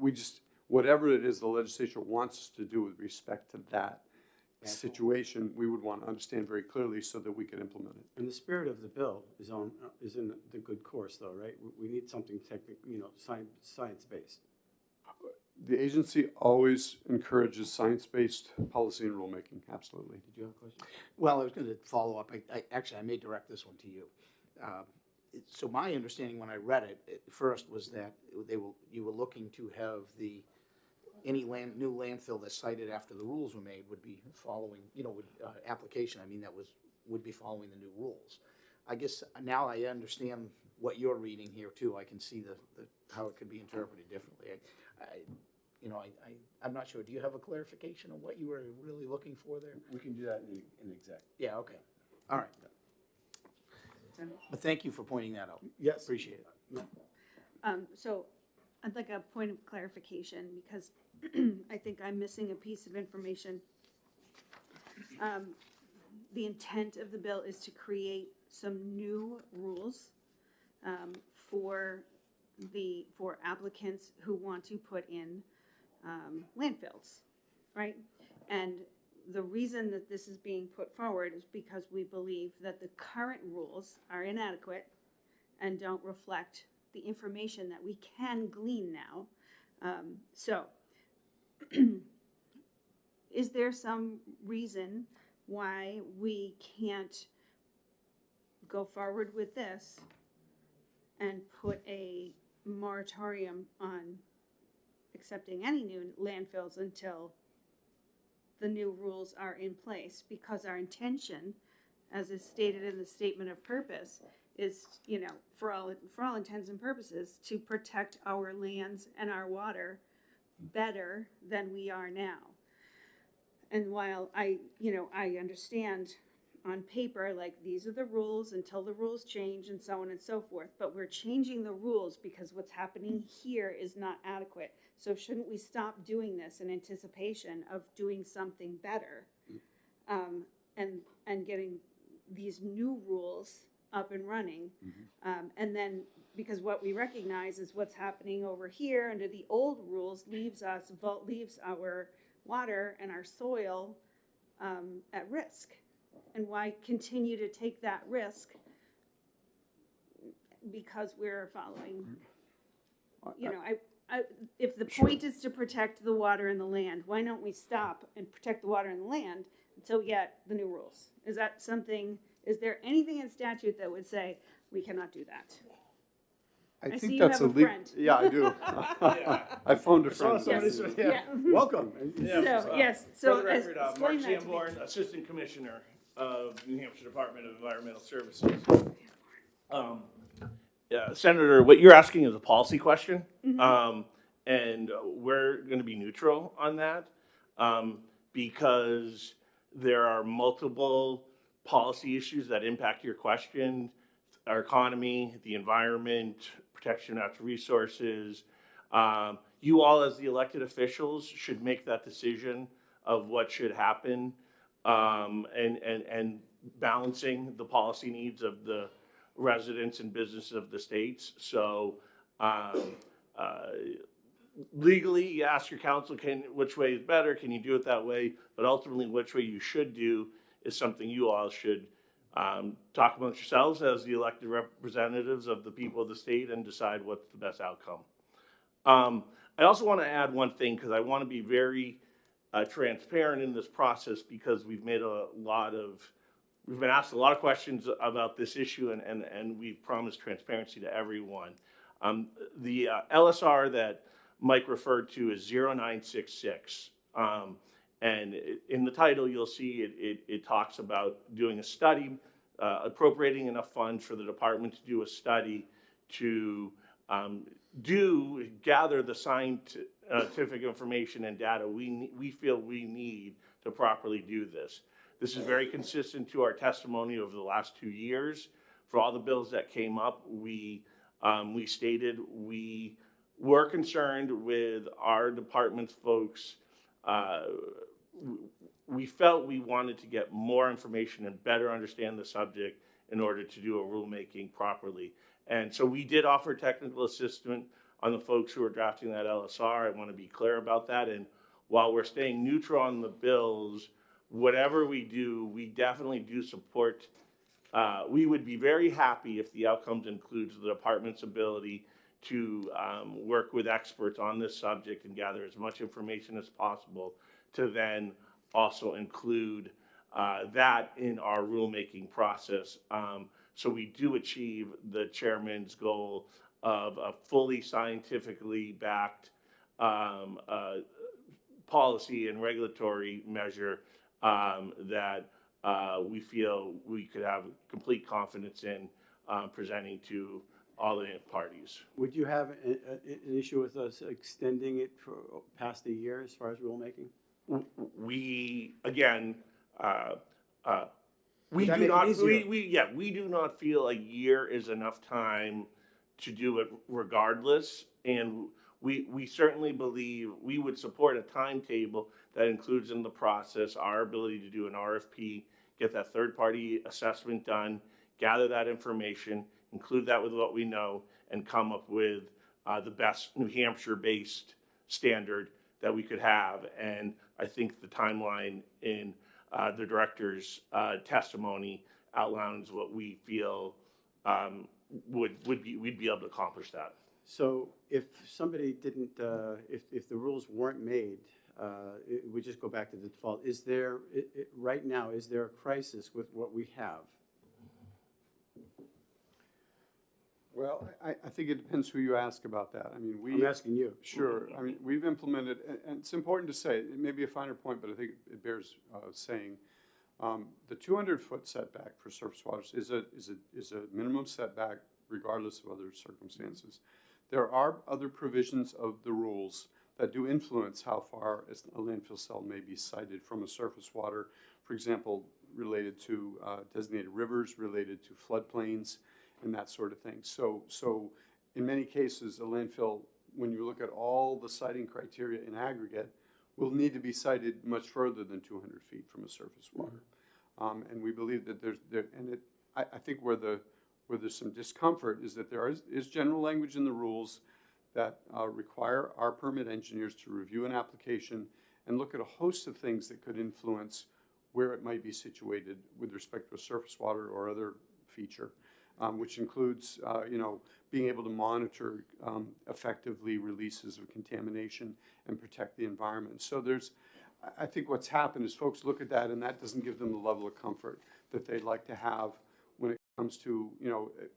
whatever it is the legislature wants us to do with respect to that situation, we would want to understand very clearly so that we can implement it. And the spirit of the bill is in the good course, though, right? We need something technical, science-based. The agency always encourages science-based policy and rulemaking, absolutely. Did you have a question? Well, I was going to follow up. I may direct this one to you. So my understanding when I read it at first was that you were looking to have any new landfill that's cited after the rules were made would be following, application, would be following the new rules. I guess now I understand what you're reading here too. I can see how it could be interpreted differently. I'm not sure. Do you have a clarification on what you were really looking for there? We can do that in exec. Yeah, okay. All right. But thank you for pointing that out. Yes. Appreciate it. So I'd like a point of clarification because I think I'm missing a piece of information. The intent of the bill is to create some new rules for applicants who want to put in landfills, right? And the reason that this is being put forward is because we believe that the current rules are inadequate and don't reflect the information that we can glean now. So is there some reason why we can't go forward with this and put a moratorium on accepting any new landfills until the new rules are in place? Because our intention, as is stated in the statement of purpose, is, for all intents and purposes, to protect our lands and our water better than we are now. And while I understand on paper, like, these are the rules until the rules change and so on and so forth, but we're changing the rules because what's happening here is not adequate. So shouldn't we stop doing this in anticipation of doing something better, and getting these new rules up and running? And then, because what we recognize is what's happening over here under the old rules leaves our water and our soil at risk. And why continue to take that risk because we're following, if the point is to protect the water and the land, why don't we stop and protect the water and the land until we get the new rules? Is there anything in statute that would say we cannot do that? I see think you that's have a legal. friend. Yeah, I do. I phoned a friend. Yes. Yeah. Welcome. Yes, For so the record, Mark explain that to me. Sanborn, Assistant Commissioner of New Hampshire Department of Environmental Services. Senator, what you're asking is a policy question, and we're going to be neutral on that because there are multiple policy issues that impact your question: our economy, the environment, protection of natural resources. You all, as the elected officials, should make that decision of what should happen, and balancing the policy needs of the residents and businesses of the states. So legally, you ask your council, which way is better? Can you do it that way? But ultimately, which way you should do is something you all should talk amongst yourselves as the elected representatives of the people of the state and decide what's the best outcome. I also want to add one thing, because I want to be very transparent in this process, because we've been asked a lot of questions about this issue, and we've promised transparency to everyone. The LSR that Mike referred to is 0966. And in the title, you'll see it talks about doing a study appropriating enough funds for the department to do a study to gather the scientific information and data we feel we need to properly do this. This is very consistent to our testimony over the last 2 years. For all the bills that came up, we stated we were concerned with our department's folks. We felt we wanted to get more information and better understand the subject in order to do a rulemaking properly. And so we did offer technical assistance on the folks who are drafting that LSR. I want to be clear about that. And while we're staying neutral on the bills, whatever we do, we definitely do support. We would be very happy if the outcomes includes the department's ability to work with experts on this subject and gather as much information as possible to then also include that in our rulemaking process. So we do achieve the chairman's goal of a fully scientifically backed policy and regulatory measure that we feel we could have complete confidence in presenting to all the parties. Would you have an issue with us extending it for past a year as far as rulemaking? We again, we Would that do make it not. easier? We do not feel a year is enough time to do it regardless, and we certainly believe we would support a timetable that includes in the process our ability to do an RFP, get that third-party assessment done, gather that information, include that with what we know, and come up with the best New Hampshire-based standard that we could have. And I think the timeline in the director's testimony outlines what we feel we'd be able to accomplish that. So if somebody didn't, if the rules weren't made, we just go back to the default. Is there, right now, is there a crisis with what we have? Well, I think it depends who you ask about that. I mean, I'm asking you. Sure. I mean, we've implemented, and it's important to say, it may be a finer point, but I think it bears saying, the 200-foot setback for surface waters is a minimum setback regardless of other circumstances. There are other provisions of the rules that do influence how far a landfill cell may be sited from a surface water, for example, related to designated rivers, related to floodplains, and that sort of thing. So in many cases, a landfill, when you look at all the siting criteria in aggregate, will need to be sited much further than 200 feet from a surface water. And we believe that I think where there's some discomfort is that there is general language in the rules that require our permit engineers to review an application and look at a host of things that could influence where it might be situated with respect to a surface water or other feature, which includes, being able to monitor effectively releases of contamination and protect the environment. So I think what's happened is folks look at that and that doesn't give them the level of comfort that they'd like to have when it comes to,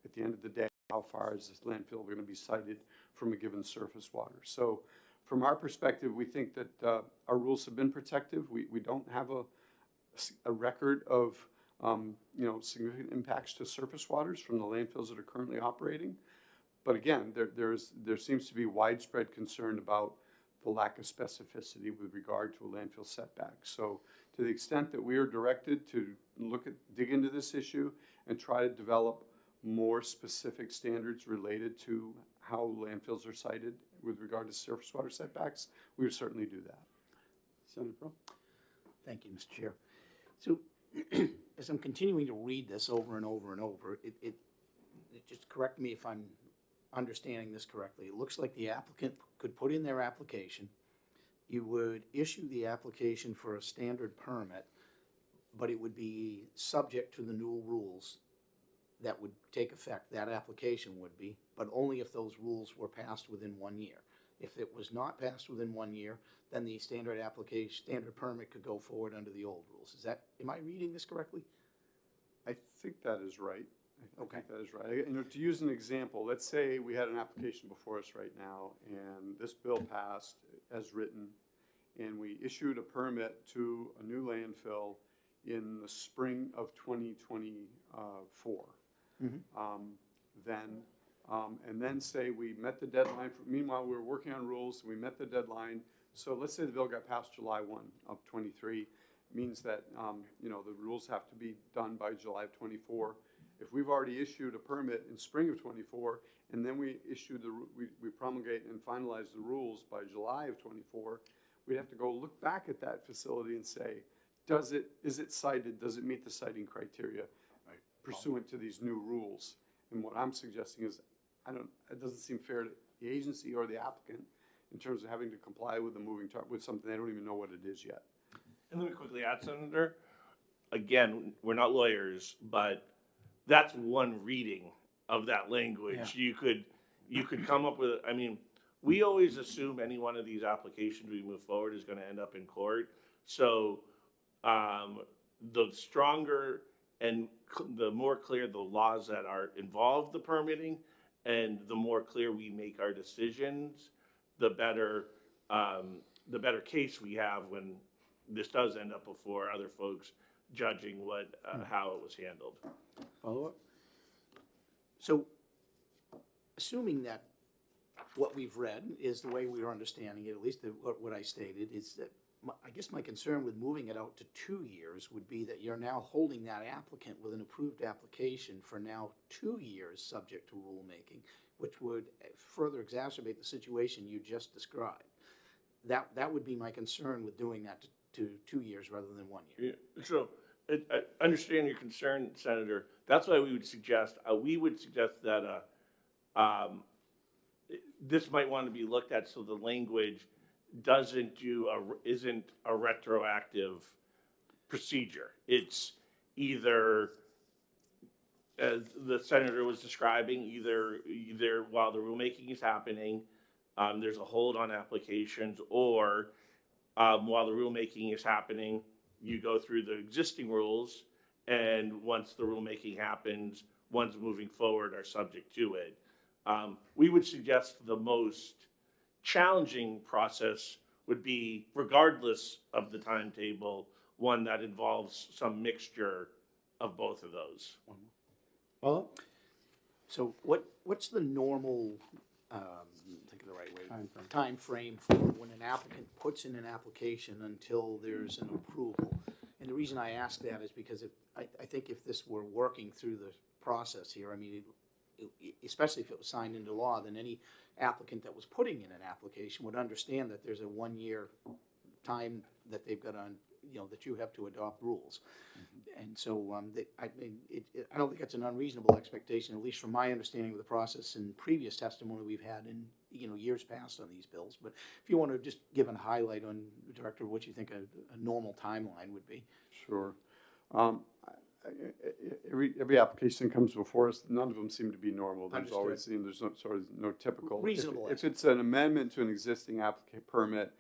at the end of the day, how far is this landfill going to be sited from a given surface water. So from our perspective, we think that our rules have been protective. We don't have a record of significant impacts to surface waters from the landfills that are currently operating. But again, there seems to be widespread concern about the lack of specificity with regard to a landfill setback. So to the extent that we are directed to dig into this issue and try to develop more specific standards related to how landfills are sited with regard to surface water setbacks, we would certainly do that. Senator Pearl? Thank you, Mr. Chair. So as I'm continuing to read this over and over and over, it just correct me if I'm understanding this correctly. It looks like the applicant could put in their application. You would issue the application for a standard permit, but it would be subject to the new rules that would take effect. That application would be, but only if those rules were passed within 1 year. If it was not passed within 1 year, then the standard permit could go forward under the old rules. Am I reading this correctly? I think that is right. Okay. I think that is right. To use an example, let's say we had an application before us right now, and this bill passed as written, and we issued a permit to a new landfill in the spring of 2020, 4. Then, and then say we met the deadline. Meanwhile, we were working on rules, we met the deadline. So let's say the bill got passed July 1 of '23, means that, you know, the rules have to be done by July of '24. If we've already issued a permit in spring of '24, and then we issue we promulgate and finalize the rules by July of '24, we'd have to go look back at that facility and say, is it cited, does it meet the citing criteria pursuant to these new rules? And what I'm suggesting is, it doesn't seem fair to the agency or the applicant in terms of having to comply with the moving target, with something they don't even know what it is yet. And let me quickly add, Senator, again, we're not lawyers, but that's one reading of that language. You could come up with, I mean, we always assume any one of these applications we move forward is going to end up in court. So the stronger and the more clear the laws that are involved the permitting, and the more clear we make our decisions, the better case we have when this does end up before other folks judging how it was handled. Follow-up? So, assuming that what we've read is the way we are understanding it, at least what I stated, is that I guess my concern with moving it out to 2 years would be that you're now holding that applicant with an approved application for now 2 years subject to rulemaking, which would further exacerbate the situation you just described. That would be my concern with doing that to 2 years rather than 1 year. Yeah. So I understand your concern, Senator. That's why we would suggest that this might want to be looked at so the language isn't a retroactive procedure. It's either, as the senator was describing, either while the rulemaking is happening, there's a hold on applications, or while the rulemaking is happening, you go through the existing rules, and once the rulemaking happens, ones moving forward are subject to it. We would suggest the most challenging process would be, regardless of the timetable, one that involves some mixture of both of those. Well, so what's the normal, think of the right way, time frame for when an applicant puts in an application until there's an approval? And the reason I ask that is because I think if this were working through the process here, I mean, especially if it was signed into law, then any applicant that was putting in an application would understand that there's a 1 year time that they've got on, you know, that you have to adopt rules. And so I don't think that's an unreasonable expectation, at least from my understanding of the process and previous testimony we've had in, you know, years past on these bills. But if you want to just give a highlight on, Director, what you think a normal timeline would be. Sure. Every application that comes before us, none of them seem to be normal. There's Understood. always, there's no typical. Reasonable. If it's an amendment to an existing permit,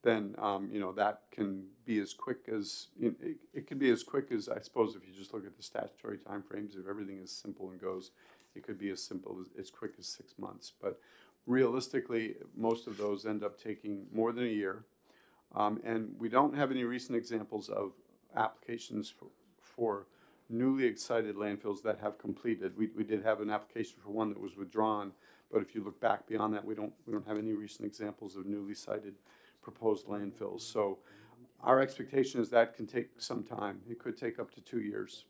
then, you know, that can be as quick as, it can be as quick as, I suppose, if you just look at the statutory timeframes, if everything is simple and goes, it could be as quick as 6 months. But realistically, most of those end up taking more than a year. And we don't have any recent examples of applications for newly excited landfills that have completed. We did have an application for one that was withdrawn, but if you look back beyond that, we don't have any recent examples of newly cited proposed landfills. So our expectation is that can take some time. It could take up to 2 years.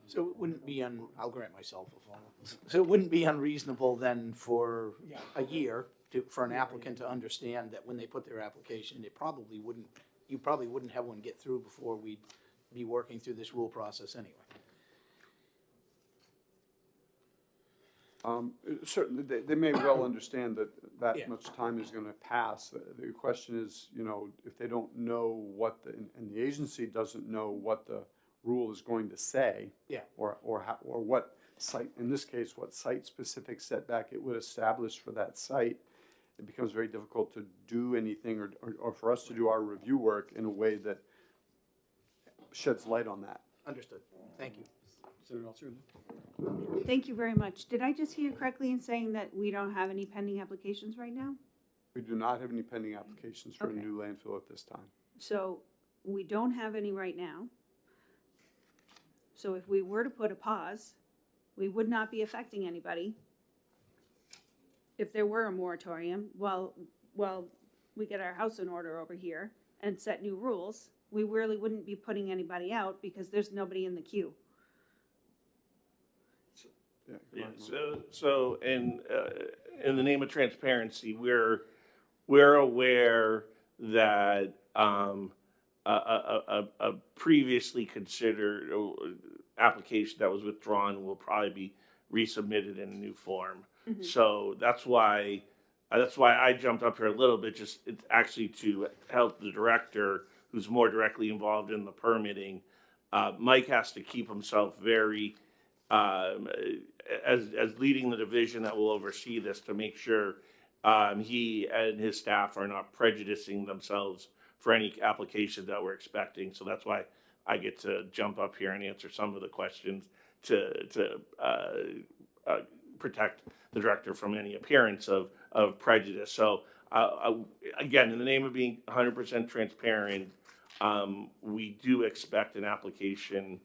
So it wouldn't be I'll grant myself a follow. So it wouldn't be unreasonable then for a year for an applicant to understand that when they put their application, you probably wouldn't have one get through before we'd be working through this rule process anyway. Certainly, they may well understand that Yeah. much time is going to pass. The question is, you know, if they don't know and the agency doesn't know what the rule is going to say, or what site, in this case, what site-specific setback it would establish for that site, it becomes very difficult to do anything or for us to do our review work in a way that sheds light on that. Understood. Thank you. Senator Altshuler? Thank you very much. Did I just hear you correctly in saying that we don't have any pending applications right now? We do not have any pending applications for Okay. a new landfill at this time. So we don't have any right now. So if we were to put a pause, we would not be affecting anybody. If there were a moratorium, well, we get our house in order over here and set new rules, we really wouldn't be putting anybody out because there's nobody in the queue. Yeah, so in the name of transparency, we're aware that a previously considered application that was withdrawn will probably be resubmitted in a new form. So that's why I jumped up here a little bit, just it's actually to help the director who's more directly involved in the permitting. Mike has to keep himself very as leading the division that will oversee this to make sure he and his staff are not prejudicing themselves for any application that we're expecting. So that's why I get to jump up here and answer some of the questions to protect the director from any appearance of prejudice. So again, in the name of being 100% transparent, we do expect an application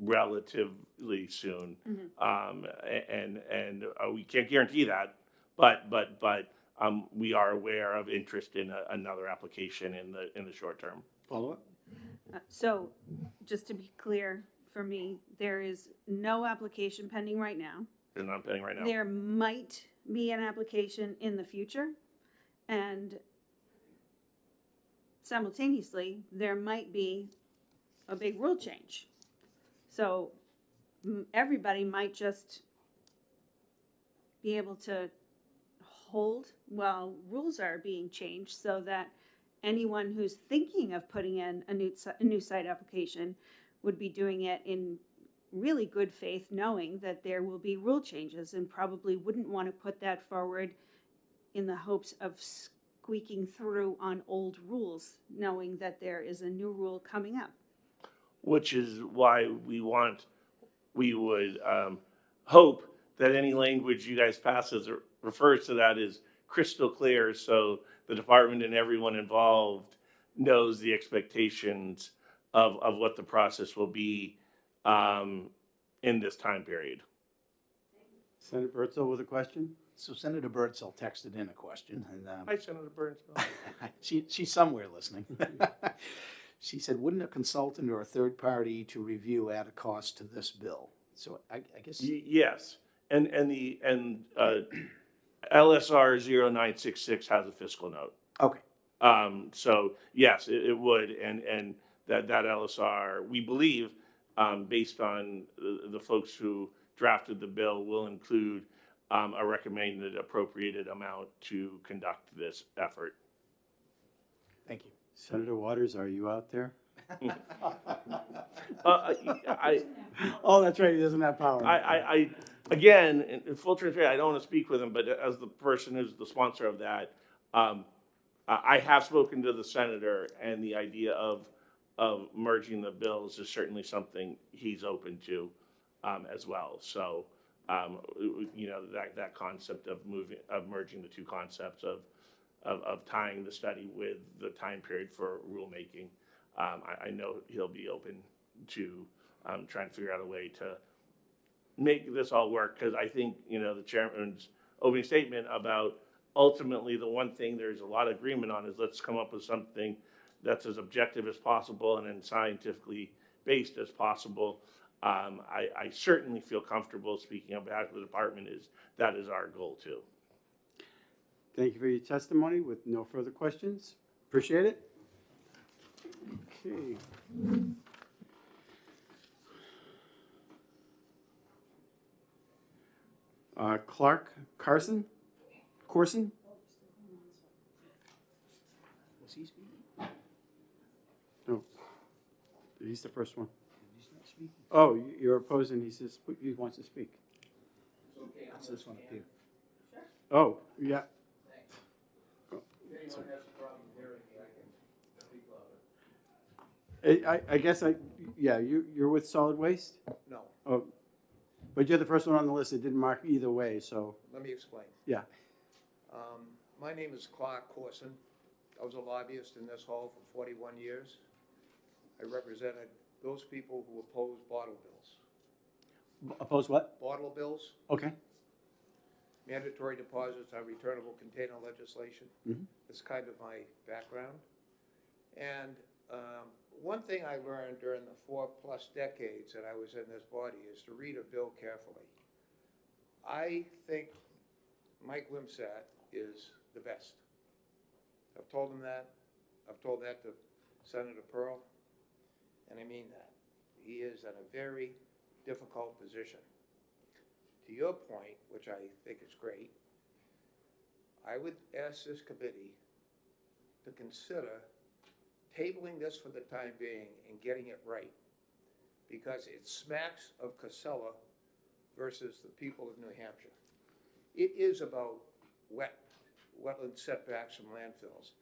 relatively soon. And we can't guarantee that, but we are aware of interest in another application in the short term. Follow up? So just to be clear for me, there is no application pending right now. They're not pending right now. There might be an application in the future, and simultaneously, there might be a big rule change. So everybody might just be able to hold while rules are being changed so that anyone who's thinking of putting in a new site application would be doing it in really good faith, knowing that there will be rule changes, and probably wouldn't want to put that forward in the hopes of squeaking through on old rules, knowing that there is a new rule coming up. Which is why we would hope that any language you guys pass as it refers to that is crystal clear, so the department and everyone involved knows the expectations of what the process will be in this time period. Senator Bertzel with a question? So Senator Birdsell texted in a question, and Hi, Senator Burns. she's somewhere listening. She said, wouldn't a consultant or a third party to review add a cost to this bill? So I guess. Yes, and LSR 0966 has a fiscal note. Okay. So yes, it would, and that LSR, we believe, based on the folks who drafted the bill, will include a recommended appropriated amount to conduct this effort. Thank you. Senator Waters, are you out there? Oh, that's right, he doesn't have power. I again, in full transparency, I don't want to speak with him, but as the person who's the sponsor of that, I have spoken to the senator, and the idea of merging the bills is certainly something he's open to as well. So, that concept of merging the two concepts of tying the study with the time period for rulemaking, I know he'll be open to trying to figure out a way to make this all work, because I think, the chairman's opening statement about ultimately the one thing there's a lot of agreement on is let's come up with something that's as objective as possible and then scientifically based as possible. I certainly feel comfortable speaking on behalf of the department that is our goal too. Thank you for your testimony. With no further questions, appreciate it. Okay. Clark Corson? Was he speaking? No, he's the first one. He's not speaking. Oh, you're opposing, he says, he wants to speak. It's this one up here. Oh, yeah. I guess you're with solid waste? No, Oh, but you're the first one on the list that didn't mark either way, so, let me explain. yeah. My name is Clark Corson. I was a lobbyist in this hall for 41 years. I represented those people who oppose bottle bills. Oppose what? Bottle bills, Okay. mandatory deposits on returnable container legislation. Mhm. It's kind of my background. And one thing I learned during the 4+ decades that I was in this body is to read a bill carefully. I think Mike Wimsatt is the best. I've told him that. I've told that to Senator Pearl, and I mean that. He is in a very difficult position. To your point, which I think is great, I would ask this committee to consider tabling this for the time being and getting it right, because it smacks of Casella versus the people of New Hampshire. It is about wetland setbacks from landfills.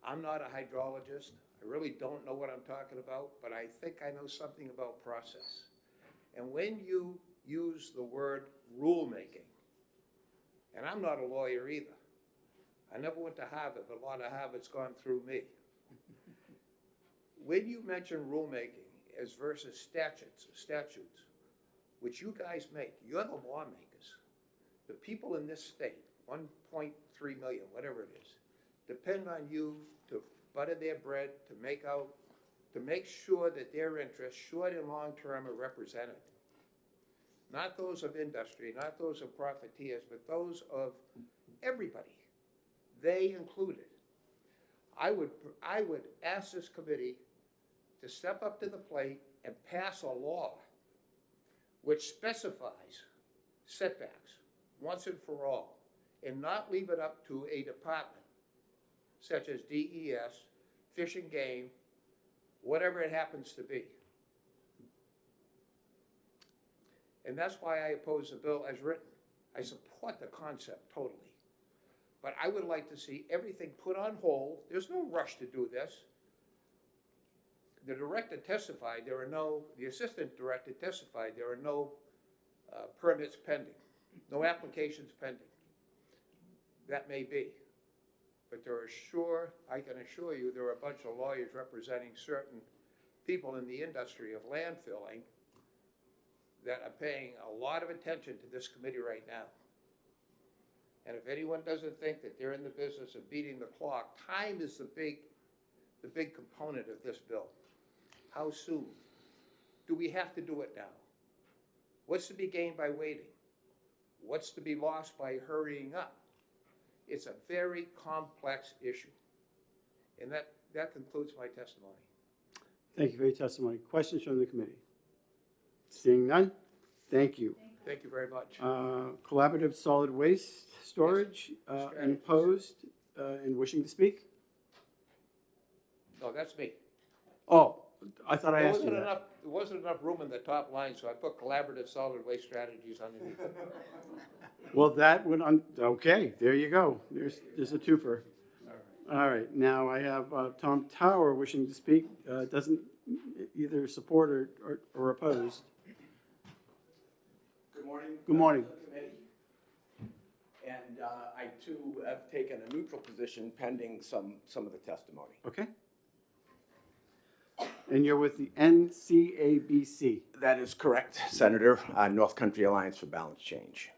I'm not a hydrologist. I really don't know what I'm talking about, but I think I know something about process. And when you use the word rulemaking, and I'm not a lawyer either. I never went to Harvard, but a lot of Harvard's gone through me. When you mention rulemaking as versus statutes, which you guys make, you're the lawmakers. The people in this state, 1.3 million, whatever it is, depend on you to butter their bread, to make sure that their interests, short and long term, are represented. Not those of industry, not those of profiteers, but those of everybody, they included. I would ask this committee to step up to the plate and pass a law which specifies setbacks once and for all, and not leave it up to a department such as DES, Fish and Game, whatever it happens to be. And that's why I oppose the bill as written. I support the concept totally. But I would like to see everything put on hold. There's no rush to do this. The director testified, the assistant director testified, there are no permits pending, no applications pending. That may be. But I can assure you, there are a bunch of lawyers representing certain people in the industry of landfilling that are paying a lot of attention to this committee right now. And if anyone doesn't think that they're in the business of beating the clock, time is the big component of this bill. How soon? Do we have to do it now? What's to be gained by waiting? What's to be lost by hurrying up? It's a very complex issue. And that concludes my testimony. Thank you for your testimony. Questions from the committee? Seeing none, thank you. Thank you very much. Collaborative solid waste storage, and opposed, and wishing to speak? No, that's me. Oh, I thought I asked you that. There wasn't enough room in the top line, so I put collaborative solid waste strategies underneath it. Well, that would, okay, there you go. There's a twofer. All right, now I have Tom Tower wishing to speak, doesn't either support or oppose. Good morning. Good morning. To the committee. And I too have taken a neutral position pending some of the testimony. Okay. And you're with the NCABC. That is correct, Senator, North Country Alliance for Balanced Change.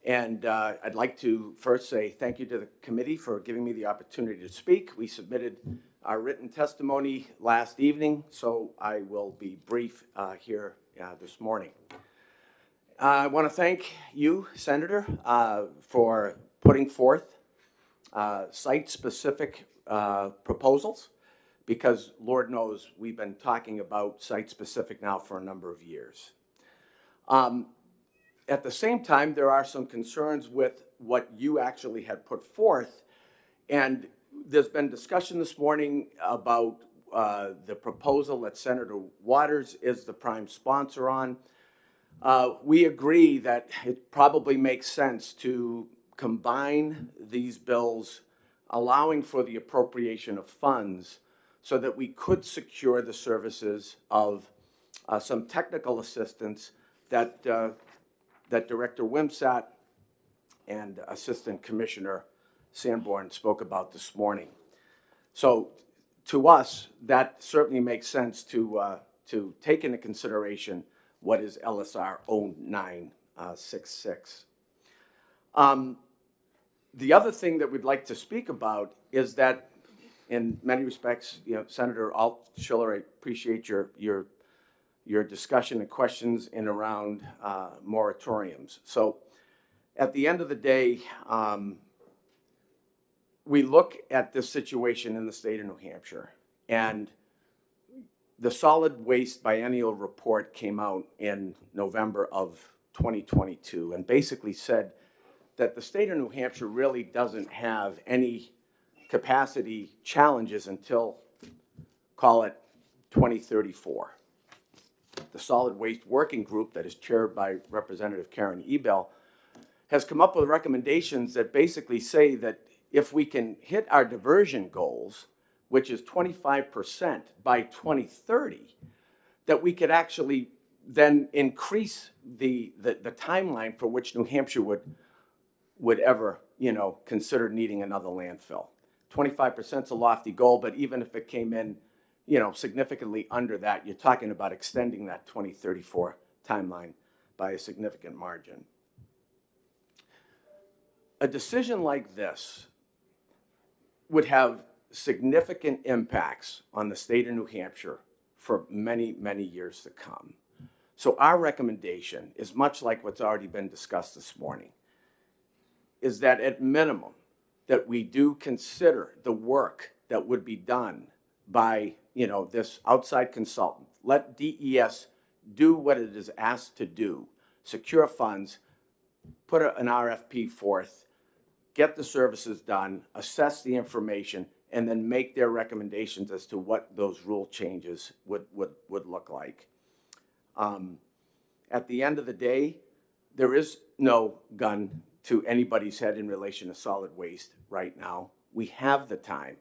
And I'd like to first say thank you to the committee for giving me the opportunity to speak. We submitted our written testimony last evening, so I will be brief here this morning. I want to thank you, Senator, for putting forth site-specific proposals, because Lord knows we've been talking about site-specific now for a number of years. At the same time, there are some concerns with what you actually had put forth, and there's been discussion this morning about the proposal that Senator Waters is the prime sponsor on. We agree that it probably makes sense to combine these bills, allowing for the appropriation of funds so that we could secure the services of some technical assistance that Director Wimsatt and Assistant Commissioner Sanborn spoke about this morning. So to us, that certainly makes sense to take into consideration what is LSR 0966. The other thing that we'd like to speak about is that, in many respects, Senator Alt-Schiller, I appreciate your discussion and questions in around moratoriums. So, at the end of the day, we look at this situation in the state of New Hampshire, and the solid waste biennial report came out in November of 2022 and basically said that the state of New Hampshire really doesn't have any capacity challenges until, call it, 2034. The Solid Waste Working Group that is chaired by Representative Karen Ebel has come up with recommendations that basically say that if we can hit our diversion goals, which is 25% by 2030, that we could actually then increase the timeline for which New Hampshire would ever, consider needing another landfill. 25% is a lofty goal, but even if it came in, significantly under that, you're talking about extending that 2034 timeline by a significant margin. A decision like this would have significant impacts on the state of New Hampshire for many, many years to come. So our recommendation is much like what's already been discussed this morning, is that at minimum, that we do consider the work that would be done by, this outside consultant. Let DES do what it is asked to do, secure funds, put an RFP forth, get the services done, assess the information, and then make their recommendations as to what those rule changes would look like. At the end of the day, there is no gun to anybody's head in relation to solid waste right now. We have the time.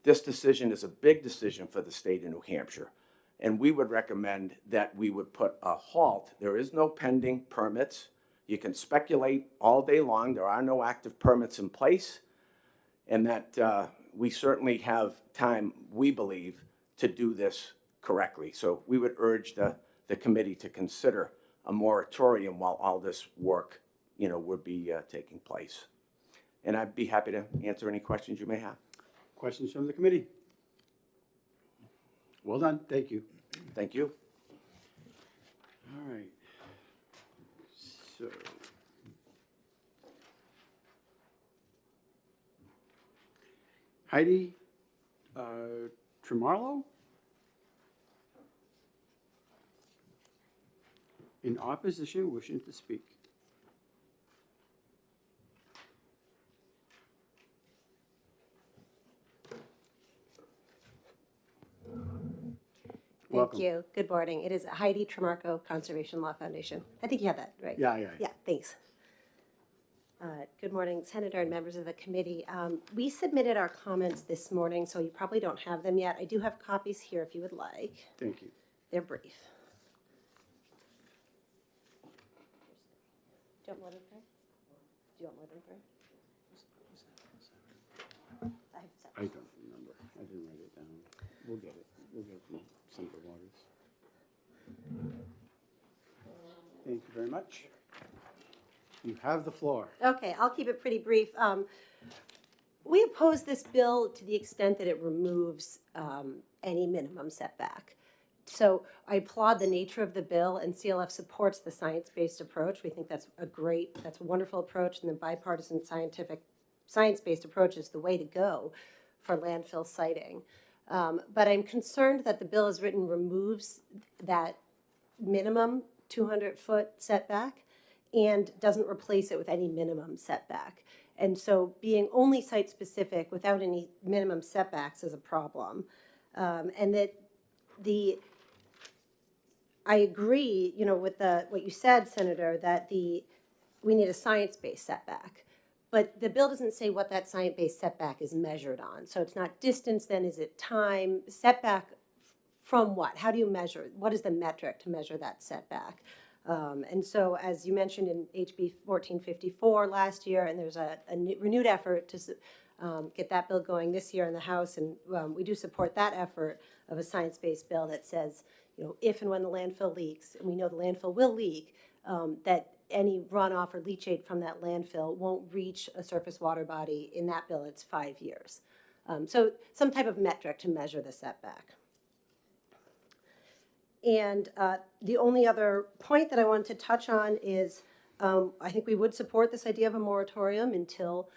This decision is a big decision for the state of New Hampshire, and we would recommend that we would put a halt. There is no pending permits. You can speculate all day long. There are no active permits in place, and that we certainly have time, we believe, to do this correctly. So we would urge the committee to consider a moratorium while all this work, would be taking place. And I'd be happy to answer any questions you may have. Questions from the committee? Well done. Thank you. Thank you. All right. So, Heidi Tremarlo? In opposition, wishing to speak. Thank you. Good morning. It is Heidi Tremarco, Conservation Law Foundation. I think you have that, right? Yeah. Yeah, thanks. Good morning, Senator and members of the committee. We submitted our comments this morning, so you probably don't have them yet. I do have copies here if you would like. Thank you. They're brief. Do you want more than three? Do you want more than three? I don't remember. I didn't write it down. We'll get it. We'll get it from Senator Waters. Thank you very much. You have the floor. Okay, I'll keep it pretty brief. We oppose this bill to the extent that it removes any minimum setback. So I applaud the nature of the bill, and CLF supports the science-based approach. We think that's a wonderful approach, and the bipartisan science-based approach is the way to go for landfill siting. But I'm concerned that the bill as written removes that minimum 200-foot setback and doesn't replace it with any minimum setback. And so being only site-specific without any minimum setbacks is a problem. And that I agree, with what you said, Senator, that we need a science-based setback. But the bill doesn't say what that science-based setback is measured on. So it's not distance, then is it time? Setback from what? How do you measure? What is the metric to measure that setback? And so, as you mentioned in HB 1454 last year, and there's a renewed effort to get that bill going this year in the House, and we do support that effort of a science-based bill that says, if and when the landfill leaks, and we know the landfill will leak, that any runoff or leachate from that landfill won't reach a surface water body. In that bill, it's 5 years. So some type of metric to measure the setback. And the only other point that I wanted to touch on is I think we would support this idea of a moratorium until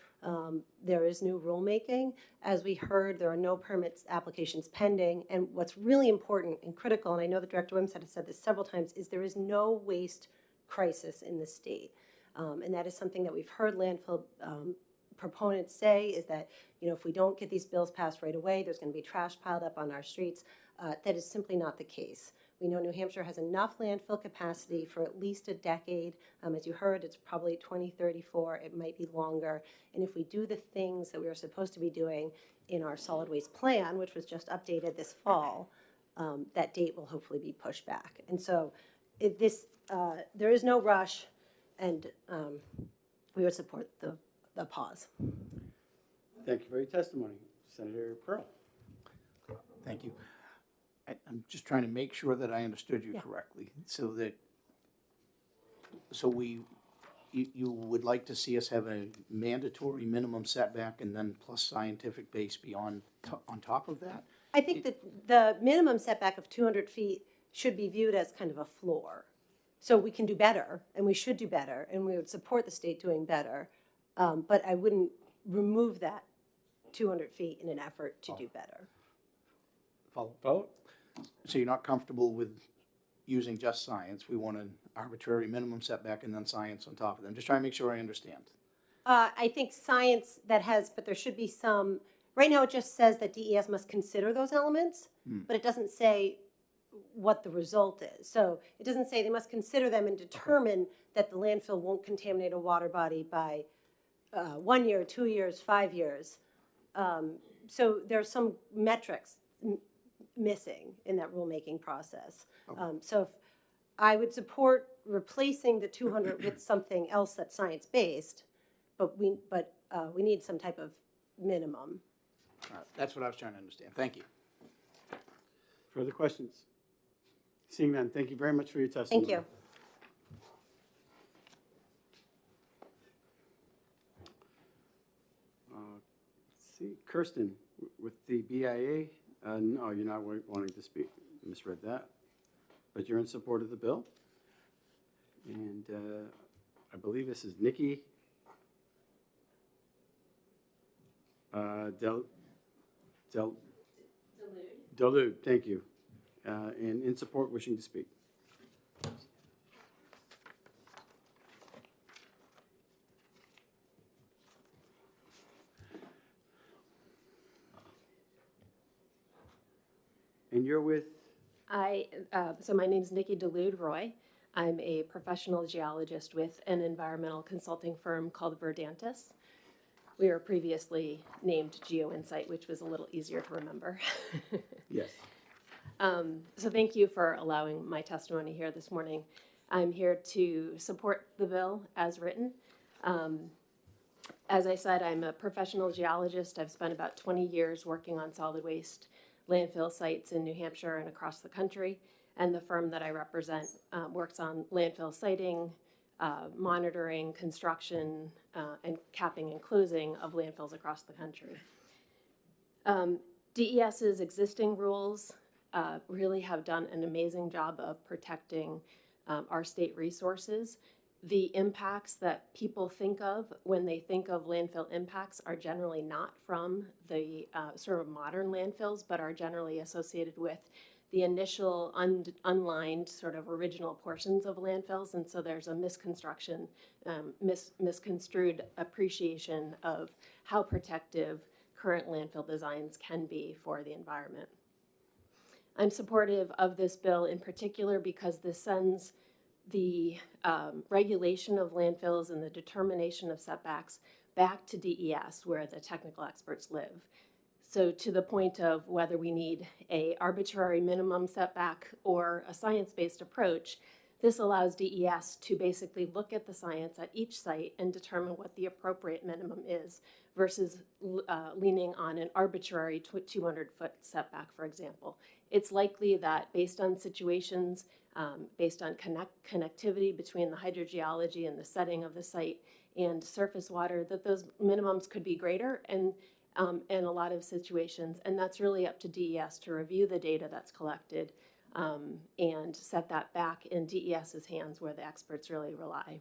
there is new rulemaking. As we heard, there are no permits applications pending. And what's really important and critical, and I know that Director Wimsatt has said this several times, is there is no waste crisis in the state. And that is something that we've heard landfill proponents say, is that if we don't get these bills passed right away, there's going to be trash piled up on our streets. That is simply not the case. We know New Hampshire has enough landfill capacity for at least a decade. As you heard, it's probably 2034. It might be longer. And if we do the things that we are supposed to be doing in our solid waste plan, which was just updated this fall, that date will hopefully be pushed back. And so there is no rush, and we would support the pause. Thank you for your testimony. Senator Pearl. Thank you. I'm just trying to make sure that I understood you correctly, so you would like to see us have a mandatory minimum setback and then plus scientific base beyond, on top of that? I think that the minimum setback of 200 feet should be viewed as kind of a floor. So we can do better, and we should do better, and we would support the state doing better, but I wouldn't remove that 200 feet in an effort to do better. Follow? So you're not comfortable with using just science? We want an arbitrary minimum setback and then science on top of them. Just trying to make sure I understand. I think science but there should be some, right now it just says that DES must consider those elements, but it doesn't say what the result is. So it doesn't say they must consider them and determine that the landfill won't contaminate a water body by 1 year, 2 years, 5 years. So there are some metrics missing in that rulemaking process. So if I would support replacing the 200 with something else that's science-based, but we need some type of minimum. All right, that's what I was trying to understand. Thank you. Further questions? Seeing none, thank you very much for your testimony. Thank you. Let's see, Kirsten, with the BIA, no, you're not wanting to speak. Misread that. But you're in support of the bill. And I believe this is Nikki Delude, thank you. And in support, wishing to speak. And you're with? So my name is Nikki Delude Roy. I'm a professional geologist with an environmental consulting firm called Verdantis. We were previously named GeoInsight, which was a little easier to remember. Yes. So thank you for allowing my testimony here this morning. I'm here to support the bill as written. As I said, I'm a professional geologist. I've spent about 20 years working on solid waste landfill sites in New Hampshire and across the country. And the firm that I represent works on landfill siting, monitoring, construction, and capping and closing of landfills across the country. DES's existing rules really have done an amazing job of protecting our state resources. The impacts that people think of when they think of landfill impacts are generally not from the sort of modern landfills, but are generally associated with the initial unlined sort of original portions of landfills. And so there's a misconstruction, misconstrued appreciation of how protective current landfill designs can be for the environment. I'm supportive of this bill in particular because this sends the regulation of landfills and the determination of setbacks back to DES, where the technical experts live. So to the point of whether we need an arbitrary minimum setback or a science-based approach, this allows DES to basically look at the science at each site and determine what the appropriate minimum is versus leaning on an arbitrary 200-foot setback, for example. It's likely that based on situations, based on connectivity between the hydrogeology and the setting of the site and surface water, that those minimums could be greater in a lot of situations. And that's really up to DES to review the data that's collected and set that back in DES's hands where the experts really rely.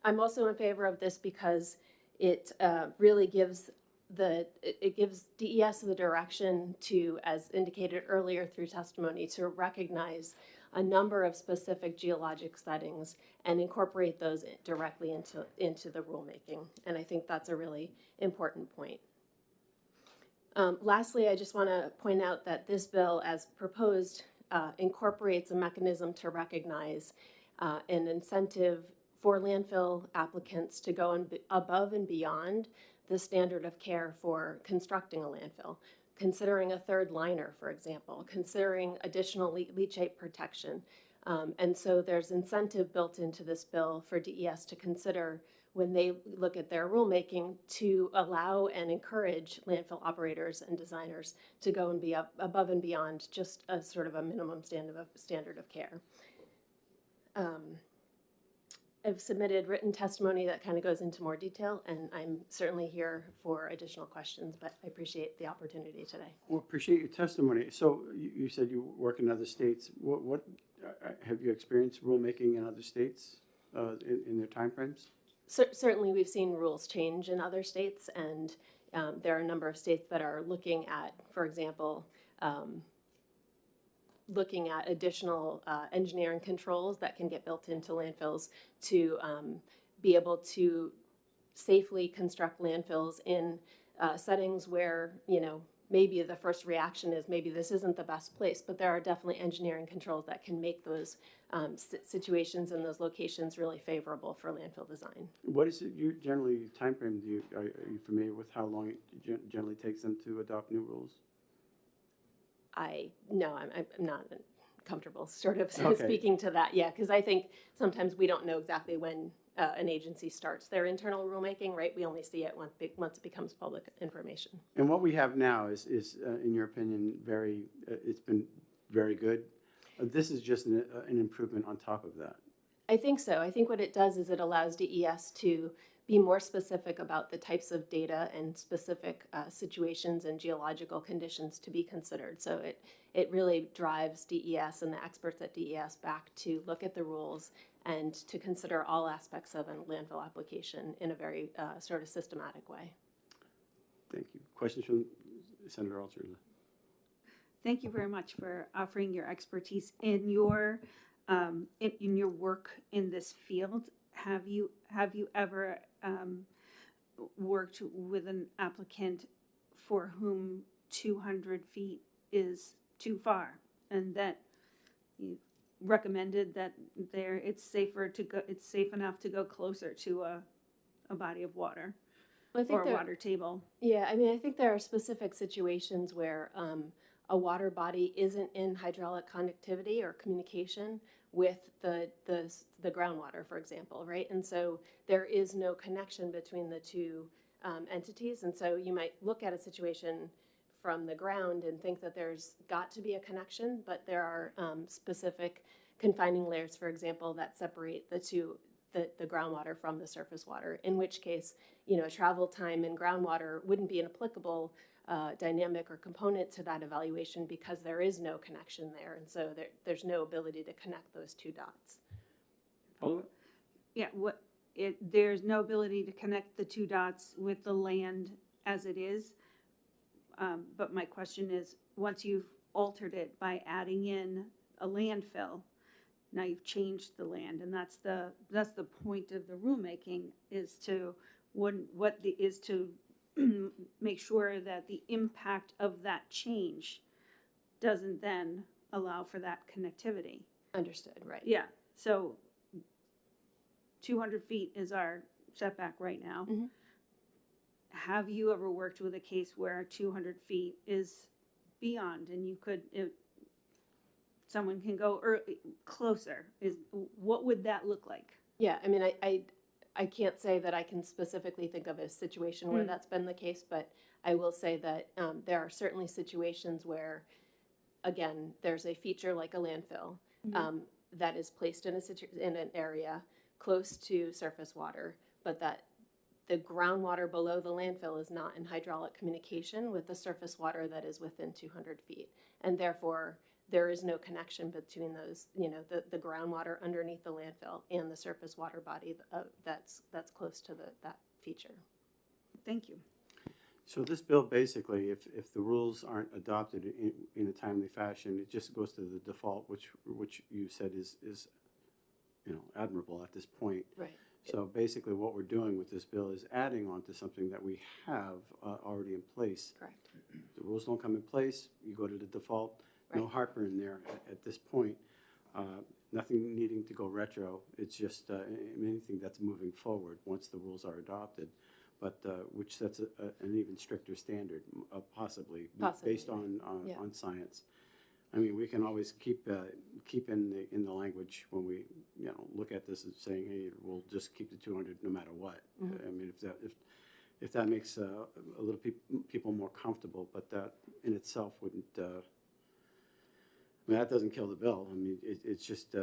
I'm also in favor of this because it really gives DES the direction to, as indicated earlier through testimony, to recognize a number of specific geologic settings and incorporate those directly into the rulemaking. And I think that's a really important point. Lastly, I just want to point out that this bill, as proposed, incorporates a mechanism to recognize an incentive for landfill applicants to go above and beyond the standard of care for constructing a landfill, considering a third liner, for example, considering additional leachate protection. And so there's incentive built into this bill for DES to consider when they look at their rulemaking to allow and encourage landfill operators and designers to go and be above and beyond just a sort of a minimum standard of care. I've submitted written testimony that kind of goes into more detail, and I'm certainly here for additional questions, but I appreciate the opportunity today. Well, appreciate your testimony. So you said you work in other states. What have you experienced rulemaking in other states in their timeframes? Certainly, we've seen rules change in other states, and there are a number of states that are looking at, for example, looking at additional engineering controls that can get built into landfills to be able to safely construct landfills in settings where, you know, maybe the first reaction is maybe this isn't the best place, but there are definitely engineering controls that can make those situations and those locations really favorable for landfill design. What is it generally timeframe? Are you familiar with how long it generally takes them to adopt new rules? No, I'm not comfortable sort of Okay. speaking to that. Yeah, because I think sometimes we don't know exactly when an agency starts their internal rulemaking, right? We only see it once it becomes public information. And what we have now is in your opinion, it's been very good. This is just an improvement on top of that. I think so. I think what it does is it allows DES to be more specific about the types of data and specific situations and geological conditions to be considered. So it really drives DES and the experts at DES back to look at the rules and to consider all aspects of a landfill application in a very sort of systematic way. Thank you. Questions from Senator Altshuler? Thank you very much for offering your expertise in your work in this field. Have you ever worked with an applicant for whom 200 feet is too far, and that you recommended that it's safe enough to go closer to a body of water or a water table? Yeah, I mean, I think there are specific situations where a water body isn't in hydraulic connectivity or communication with the groundwater, for example, right? And so there is no connection between the two entities. And so you might look at a situation from the ground and think that there's got to be a connection, but there are specific confining layers, for example, that separate the groundwater from the surface water, in which case, you know, travel time in groundwater wouldn't be an applicable dynamic or component to that evaluation because there is no connection there, and so there's no ability to connect those two dots. Yeah, there's no ability to connect the two dots with the land as it is. But my question is, once you've altered it by adding in a landfill, now you've changed the land, and that's the point of the rulemaking, is to make sure that the impact of that change doesn't then allow for that connectivity. Understood, right. Yeah, so 200 feet is our setback right now. Mhm. Have you ever worked with a case where 200 feet is beyond and you could someone can go closer, what would that look like? Yeah, I mean, I can't say that I can specifically think of a situation where that's been the case, but I will say that there are certainly situations where, again, there's a feature like a landfill that is placed in in an area close to surface water, but that the groundwater below the landfill is not in hydraulic communication with the surface water that is within 200 feet. And therefore, there is no connection between those, the groundwater underneath the landfill and the surface water body that's close to that feature. Thank you. So this bill basically, if the rules aren't adopted in a timely fashion, it just goes to the default, which you said is admirable at this point. Right. So basically what we're doing with this bill is adding on to something that we have already in place. Correct. The rules don't come in place, you go to the default, no Right. heartburn there at this point. Nothing needing to go retro, it's just anything that's moving forward once the rules are adopted, but which sets an even stricter standard, possibly, based on science. I mean, we can always keep in the language when we look at this as saying, hey, we'll just keep the 200 no matter what. I mean, if that makes a little people more comfortable, but that in itself wouldn't. I mean, that doesn't kill the bill. I mean, it's just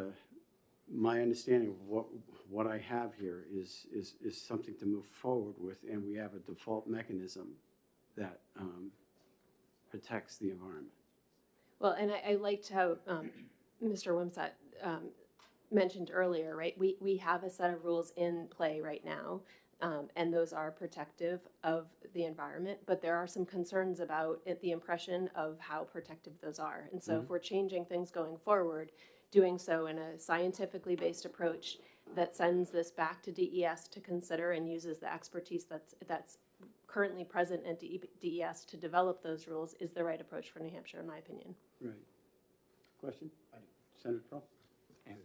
my understanding of what I have here is something to move forward with, and we have a default mechanism that protects the environment. Well, and I liked how Mr. Wimsatt mentioned earlier, right? We have a set of rules in play right now, and those are protective of the environment, but there are some concerns about the impression of how protective those are. And so if we're changing things going forward, doing so in a scientifically based approach that sends this back to DES to consider and uses the expertise that's currently present at DES to develop those rules is the right approach for New Hampshire, in my opinion. Right. Question? Senator Pearl? And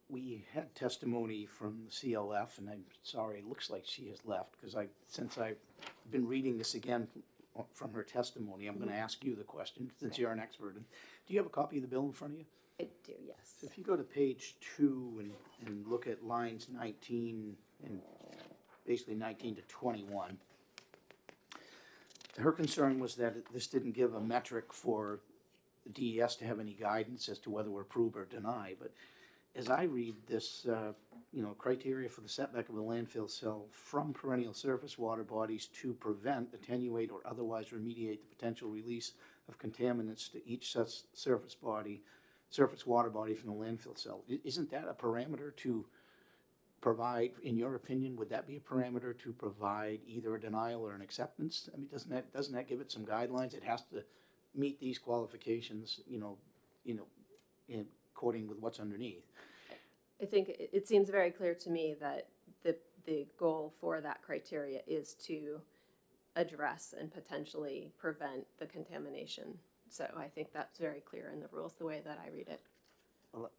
we had testimony from the CLF, and I'm sorry, it looks like she has left, because since I've been reading this again from her testimony, I'm going to ask you the question, since you're an expert. Do you have a copy of the bill in front of you? I do, yes. So if you go to page 2 and look at lines 19 and basically 19 to 21, her concern was that this didn't give a metric for the DES to have any guidance as to whether we approve or deny. But as I read this, criteria for the setback of a landfill cell from perennial surface water bodies to prevent, attenuate, or otherwise remediate the potential release of contaminants to each such surface water body from the landfill cell. Isn't that a parameter to provide, in your opinion, would that be a parameter to provide either a denial or an acceptance? I mean, doesn't that give it some guidelines? It has to meet these qualifications, in according with what's underneath. I think it seems very clear to me that the goal for that criteria is to address and potentially prevent the contamination. So I think that's very clear in the rules, the way that I read it. Well,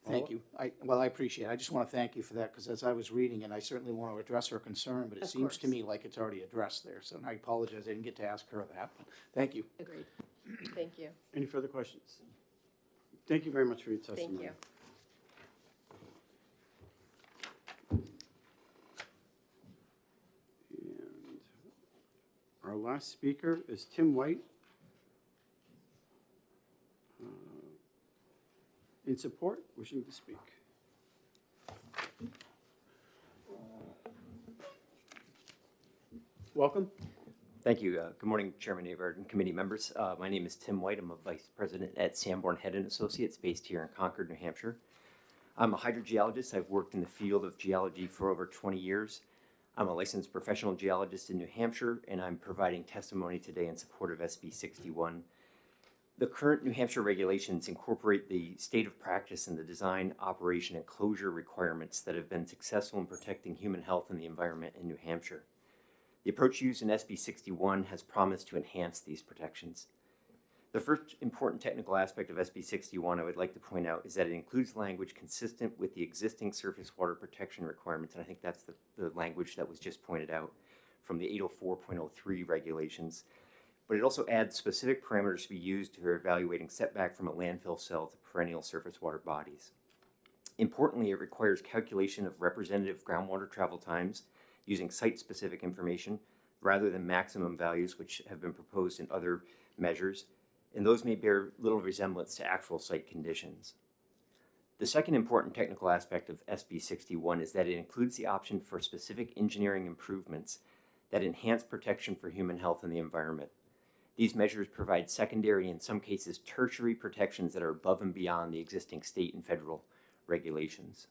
thank you. I appreciate it. I just want to thank you for that, because as I was reading it, I certainly want to address her concern, but it seems to me like it's already addressed there. So I apologize, I didn't get to ask her that, but thank you. Agreed. Thank you. Any further questions? Thank you very much for your testimony. Thank you. And our last speaker is Tim White. In support, wishing to speak. Welcome. Thank you. Good morning, Chairman Avard and committee members. My name is Tim White. I'm a vice president at Sanborn Head & Associates based here in Concord, New Hampshire. I'm a hydrogeologist. I've worked in the field of geology for over 20 years. I'm a licensed professional geologist in New Hampshire, and I'm providing testimony today in support of SB 61. The current New Hampshire regulations incorporate the state of practice in the design, operation, and closure requirements that have been successful in protecting human health and the environment in New Hampshire. The approach used in SB 61 has promised to enhance these protections. The first important technical aspect of SB 61 I would like to point out is that it includes language consistent with the existing surface water protection requirements, and I think that's the language that was just pointed out from the 804.03 regulations. but it also adds specific parameters to be used for evaluating setback from a landfill cell to perennial surface water bodies. Importantly, it requires calculation of representative groundwater travel times using site-specific information rather than maximum values, which have been proposed in other measures, and those may bear little resemblance to actual site conditions. The second important technical aspect of SB 61 is that it includes the option for specific engineering improvements that enhance protection for human health and the environment. These measures provide secondary, in some cases tertiary, protections that are above and beyond the existing state and federal regulations.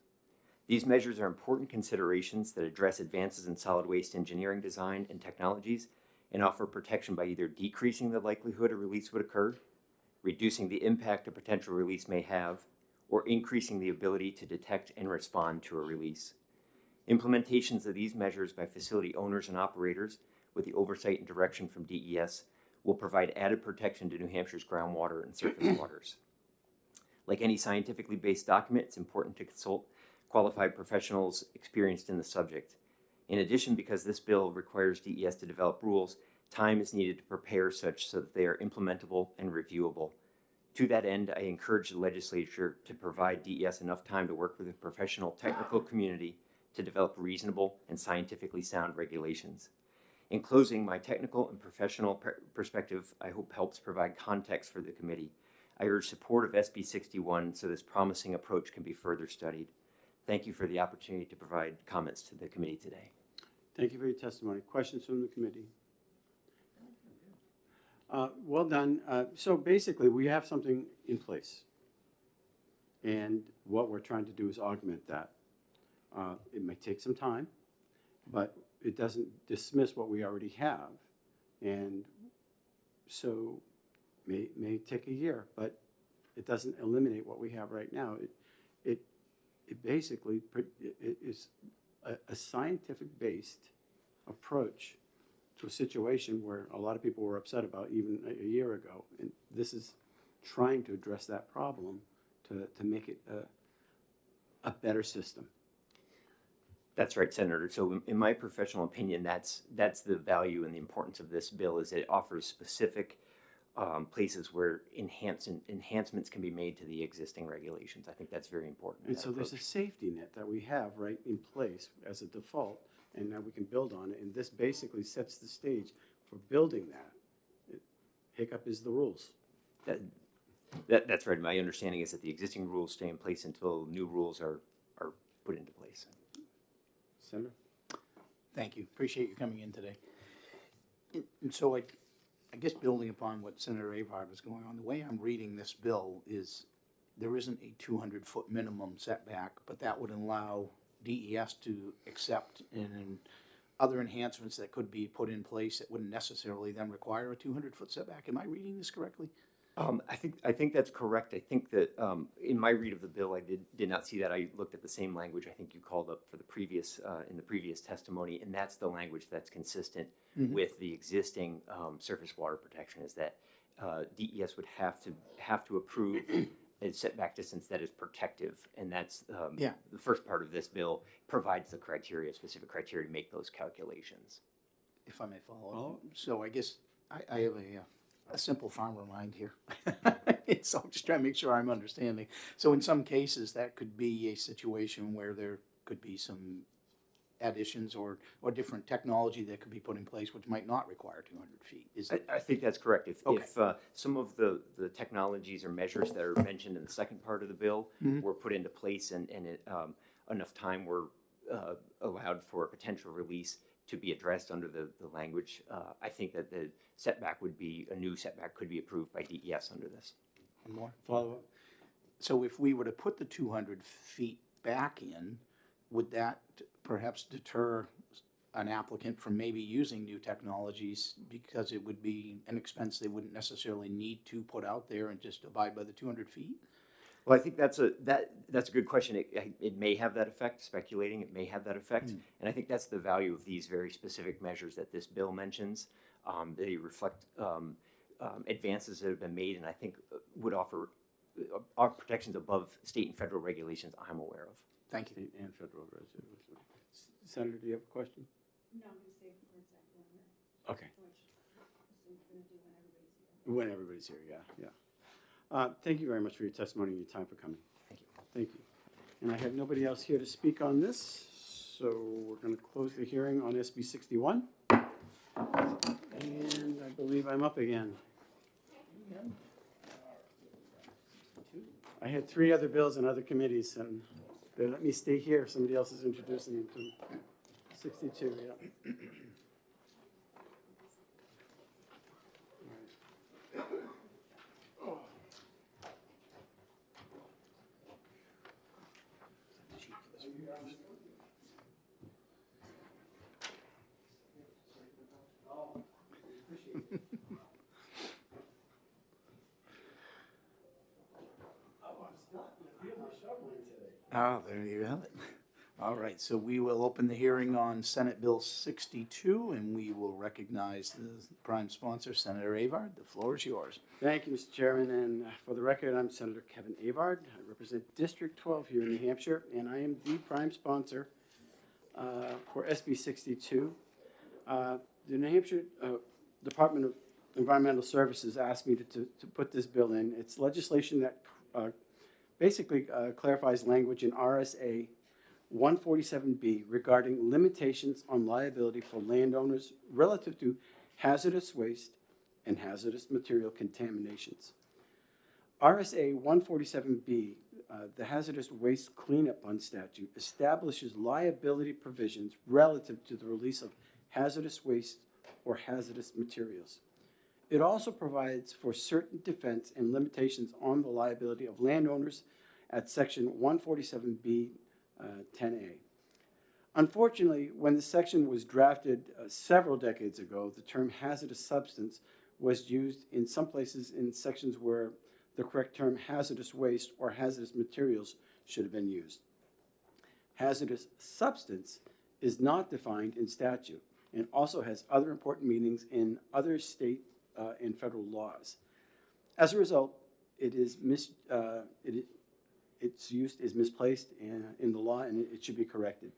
These measures are important considerations that address advances in solid waste engineering design and technologies and offer protection by either decreasing the likelihood a release would occur, reducing the impact a potential release may have, or increasing the ability to detect and respond to a release. Implementations of these measures by facility owners and operators with the oversight and direction from DES will provide added protection to New Hampshire's groundwater and surface waters. Like any scientifically based document, it's important to consult qualified professionals experienced in the subject. In addition, because this bill requires DES to develop rules, time is needed to prepare such so that they are implementable and reviewable. To that end, I encourage the legislature to provide DES enough time to work with the professional technical community to develop reasonable and scientifically sound regulations. In closing, my technical and professional perspective, I hope, helps provide context for the committee. I urge support of SB 61 so this promising approach can be further studied. Thank you for the opportunity to provide comments to the committee today. Thank you for your testimony. Questions from the committee? Well done. So basically, we have something in place. And what we're trying to do is augment that. It may take some time, but it doesn't dismiss what we already have. And so may take a year, but it doesn't eliminate what we have right now. It basically is a scientific-based approach to a situation where a lot of people were upset about even a year ago. And this is trying to address that problem to make it a better system. That's right, Senator. So in my professional opinion, that's the value and the importance of this bill, is that it offers specific places where enhancements can be made to the existing regulations. I think that's very important. And so there's a safety net that we have right in place as a default, and now we can build on it. And this basically sets the stage for building that. Hiccup is the rules. That's right. My understanding is that the existing rules stay in place until new rules are put into place. Senator? Thank you. Appreciate you coming in today. And so I guess building upon what Senator Avard was going on, the way I'm reading this bill is there isn't a 200-foot minimum setback, but that would allow DES to accept and other enhancements that could be put in place that wouldn't necessarily then require a 200-foot setback. Am I reading this correctly? I think that's correct. I think that in my read of the bill, I did not see that. I looked at the same language I think you called up for the previous in the previous testimony, and that's the language that's consistent with the existing surface water protection. Is that DES would have to approve a setback distance that is protective, and that's the first part of this bill provides the criteria, specific criteria to make those calculations. If I may follow up. So I guess I have a simple farmer mind here. So I'm just trying to make sure I'm understanding. So in some cases, that could be a situation where there could be some additions or different technology that could be put in place which might not require 200 feet. I think that's correct. If some of the technologies or measures that are mentioned in the second part of the bill were put into place and enough time were allowed for a potential release to be addressed under the language, I think that the setback would be, a new setback could be approved by DES under this. One more? Follow-up? So if we were to put the 200 feet back in, would that perhaps deter an applicant from maybe using new technologies because it would be an expense they wouldn't necessarily need to put out there and just abide by the 200 feet? Well, I think that's a good question. It may have that effect. Speculating, it may have that effect, and I think that's the value of these very specific measures that this bill mentions. They reflect advances that have been made, and I think would offer protections above state and federal regulations I'm aware of. Thank you. State and federal regulations. Senator, do you have a question? No, I'm going to say for a second. Okay. Which I'm going to do when When everybody's here, yeah. Thank you very much for your testimony and your time for coming. Thank you. Thank you. And I have nobody else here to speak on this, so we're going to close the hearing on SB 61. And I believe I'm up again. I had 3 other bills in other committees, and they let me stay here if somebody else is introducing them to me. 62, yeah. Oh, there you have it. All right, so we will open the hearing on Senate Bill 62, and we will recognize the prime sponsor, Senator Avard. The floor is yours. Thank you, Mr. Chairman, and for the record, I'm Senator Kevin Avard. I represent District 12 here in New Hampshire, and I am the prime sponsor for SB 62. The New Hampshire Department of Environmental Services asked me to put this bill in. It's legislation that basically clarifies language in RSA 147B regarding limitations on liability for landowners relative to hazardous waste and hazardous material contaminations. RSA 147B, the Hazardous Waste Cleanup Fund statute, establishes liability provisions relative to the release of hazardous waste or hazardous materials. It also provides for certain defense and limitations on the liability of landowners at section 147B 10A. Unfortunately, when the section was drafted several decades ago, the term hazardous substance was used in some places in sections where the correct term hazardous waste or hazardous materials should have been used. Hazardous substance is not defined in statute and also has other important meanings in other state and federal laws. As a result, its use is misplaced in the law, and it should be corrected.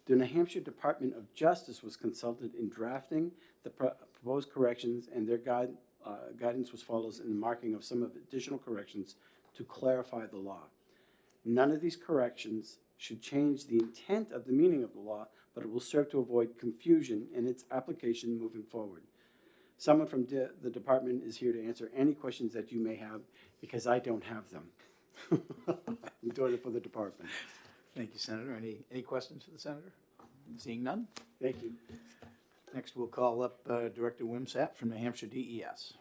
The New Hampshire Department of Justice was consulted in drafting the proposed corrections, and their guidance was follows in the marking of some of the additional corrections to clarify the law. None of these corrections should change the intent of the meaning of the law, but it will serve to avoid confusion in its application moving forward. Someone from the department is here to answer any questions that you may have, because I don't have them. I'm doing it for the department. Thank you, Senator. Any questions for the Senator? Seeing none? Thank you. Next, we'll call up Director Wimsatt from New Hampshire DES.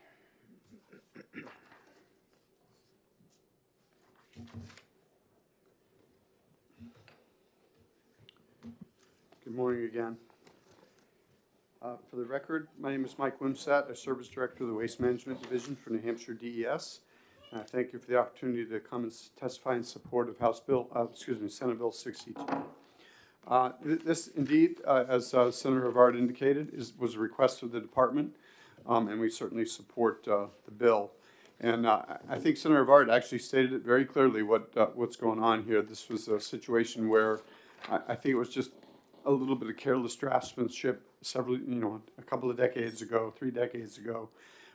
Good morning again. For the record, my name is Mike Wimsatt. I serve as Director of the Waste Management Division for New Hampshire DES. Thank you for the opportunity to come and testify in support of Senate Bill 62. This indeed, as Senator Avard indicated, was a request of the department, and we certainly support the bill. And I think Senator Avard actually stated it very clearly what's going on here. This was a situation where I think it was just a little bit of careless draftsmanship a couple of decades ago, 3 decades ago,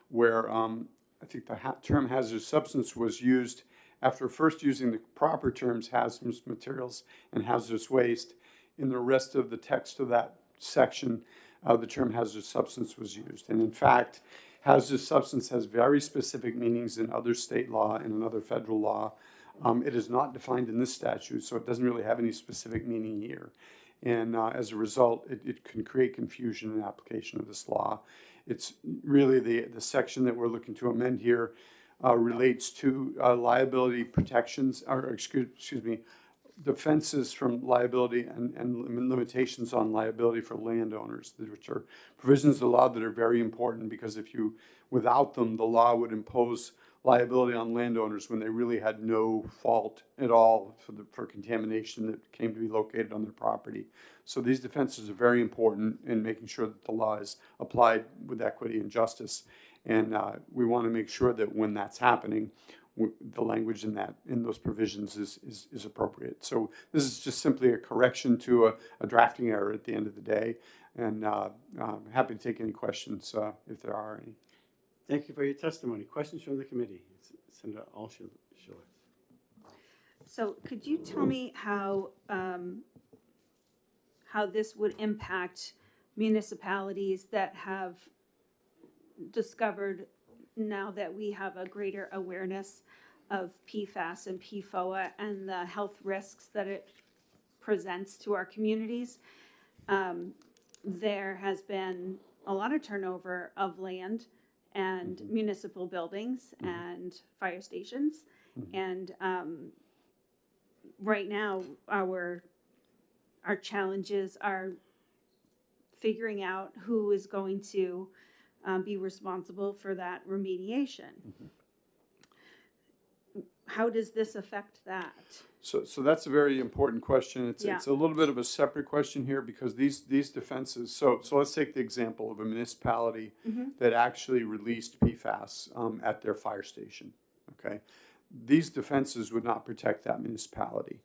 where I think the term hazardous substance was used after first using the proper terms hazardous materials and hazardous waste. In the rest of the text of that section, the term hazardous substance was used. And in fact, hazardous substance has very specific meanings in other state law and in other federal law. It is not defined in this statute, so it doesn't really have any specific meaning here. And as a result, it can create confusion in application of this law. It's really the section that we're looking to amend here relates to liability protections, or excuse me, defenses from liability and limitations on liability for landowners, which are provisions of the law that are very important, because without them, the law would impose liability on landowners when they really had no fault at all for contamination that came to be located on their property. So these defenses are very important in making sure that the law is applied with equity and justice. And we want to make sure that when that's happening, the language in those provisions is appropriate. So this is just simply a correction to a drafting error at the end of the day. And I'm happy to take any questions if there are any. Thank you for your testimony. Questions from the committee? Senator Altshuler. So could you tell me how this would impact municipalities that have discovered, now that we have a greater awareness of PFAS and PFOA and the health risks that it presents to our communities? There has been a lot of turnover of land and municipal buildings and fire stations. And right now, our challenges are figuring out who is going to be responsible for that remediation. How does this affect that? So that's a very important question. It's Yeah. it's a little bit of a separate question here because these defenses. So let's take the example of a municipality that actually released PFAS at their fire station. Okay, these defenses would not protect that municipality.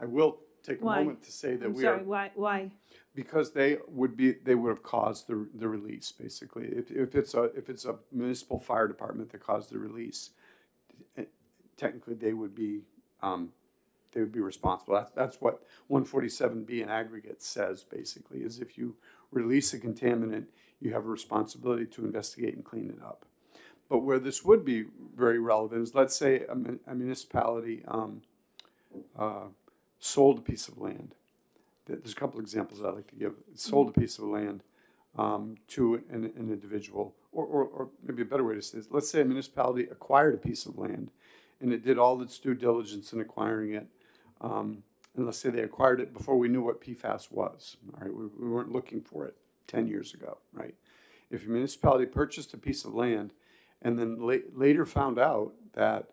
I will take a Why? moment to say that I'm we sorry, are why? because they would have caused the release basically. If it's a municipal fire department that caused the release, technically they would be responsible. That's what 147B in aggregate says basically, is if you release a contaminant, you have a responsibility to investigate and clean it up. But where this would be very relevant is, let's say a municipality sold a piece of land. There's a couple examples I'd like to give. It sold a piece of land to an individual, or maybe a better way to say this, let's say a municipality acquired a piece of land and it did all its due diligence in acquiring it. And let's say they acquired it before we knew what PFAS was. All right, we weren't looking for it 10 years ago, right? If a municipality purchased a piece of land and then later found out that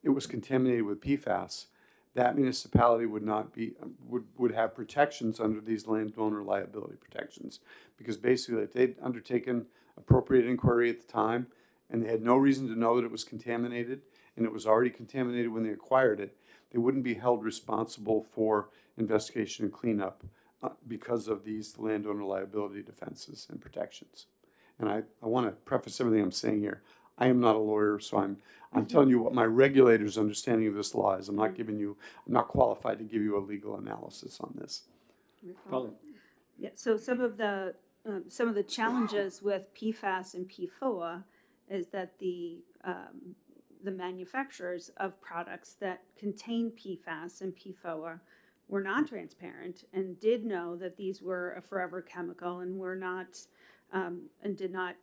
it was contaminated with PFAS, that municipality would not be would have protections under these landowner liability protections, because basically if they'd undertaken appropriate inquiry at the time and they had no reason to know that it was contaminated and it was already contaminated when they acquired it, they wouldn't be held responsible for investigation and cleanup because of these landowner liability defenses and protections. And I want to preface everything I'm saying here. I am not a lawyer, so I'm telling you what my regulator's understanding of this law is. I'm not qualified to give you a legal analysis on this. Yeah, so some of the challenges with PFAS and PFOA is that the manufacturers of products that contain PFAS and PFOA were non-transparent and did know that these were a forever chemical and were not and did not,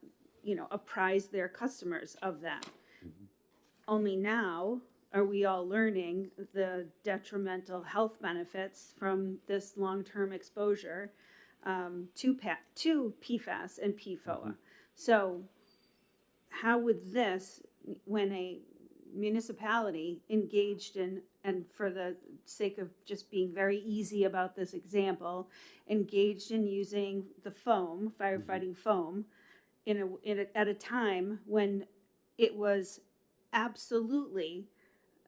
apprise their customers of that. Only now are we all learning the detrimental health benefits from this long-term exposure to PFAS and PFOA. So how would this, when a municipality engaged in, and for the sake of just being very easy about this example, engaged in using the foam, firefighting foam, at a time when it was absolutely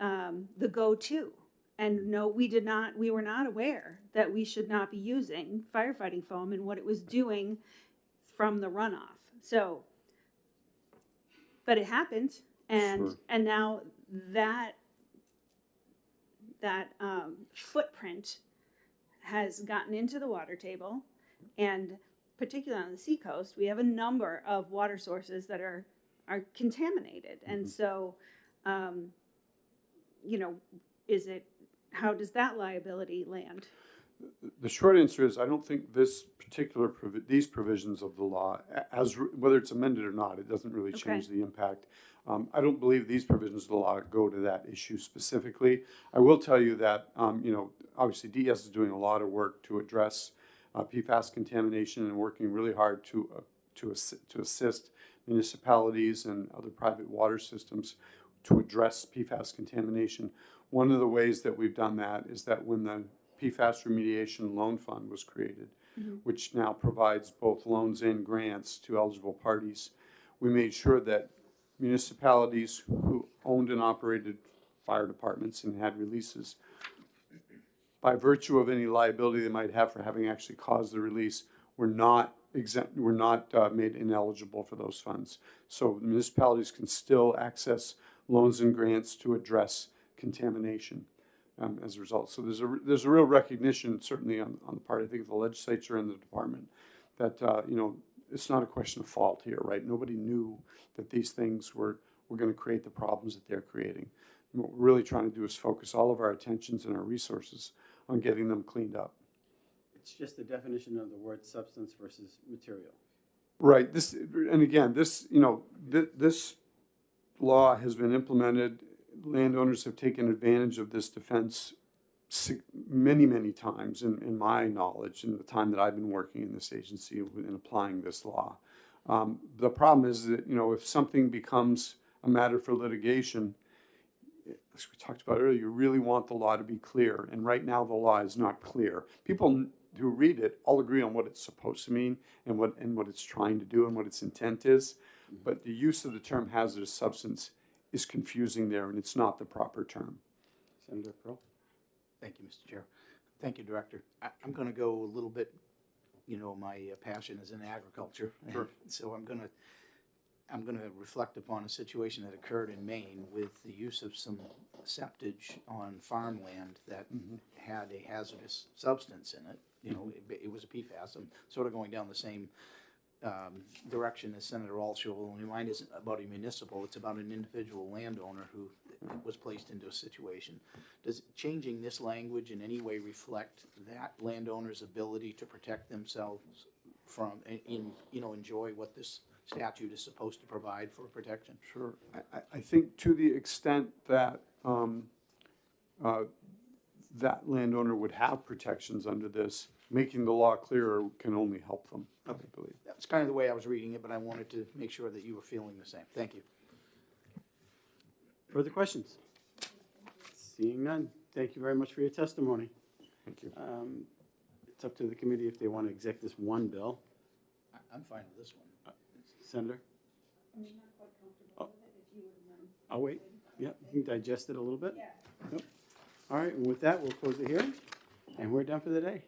the go-to. And no, we were not aware that we should not be using firefighting foam and what it was doing from the runoff. So, but it happened, and Sure. and now that footprint has gotten into the water table, and particularly on the seacoast, we have a number of water sources that are contaminated. And so, how does that liability land? The short answer is I don't think this particular these provisions of the law, whether it's amended or not, it doesn't really change the impact. I don't believe these provisions of the law go to that issue specifically. I will tell you that obviously DES is doing a lot of work to address PFAS contamination and working really hard to assist municipalities and other private water systems to address PFAS contamination. One of the ways that we've done that is that when the PFAS Remediation Loan Fund was created, which now provides both loans and grants to eligible parties, we made sure that municipalities who owned and operated fire departments and had releases, by virtue of any liability they might have for having actually caused the release, were not made ineligible for those funds. So municipalities can still access loans and grants to address contamination as a result. So there's a real recognition, certainly on the part, I think, of the legislature and the department, that it's not a question of fault here, right? Nobody knew that these things were going to create the problems that they're creating. And what we're really trying to do is focus all of our attentions and our resources on getting them cleaned up. It's just the definition of the word substance versus material. Right. This law has been implemented. Landowners have taken advantage of this defense many, many times in my knowledge, in the time that I've been working in this agency and applying this law. The problem is that, if something becomes a matter for litigation, as we talked about earlier, you really want the law to be clear. And right now, the law is not clear. People who read it all agree on what it's supposed to mean and what it's trying to do and what its intent is. But the use of the term hazardous substance is confusing there, and it's not the proper term. Senator Pearl? Thank you, Mr. Chair. Thank you, Director. I'm going to go a little bit, my passion is in agriculture. Sure. So I'm going to reflect upon a situation that occurred in Maine with the use of some septage on farmland that had a hazardous substance in it. It was a PFAS. I'm sort of going down the same direction as Senator Altshuler. Only mine isn't about a municipal, it's about an individual landowner who was placed into a situation. Does changing this language in any way reflect that landowner's ability to protect themselves from, enjoy what this statute is supposed to provide for protection? Sure. I think to the extent that that landowner would have protections under this, making the law clearer can only help them, I believe. That's kind of the way I was reading it, but I wanted to make sure that you were feeling the same. Thank you. Further questions? Seeing none. Thank you very much for your testimony. Thank you. It's up to the committee if they want to exec this one bill. I'm fine with this one. Senator? I'll wait. Yeah, you can digest it a little bit. Yep. All right, and with that, we'll close the hearing, and we're done for the day.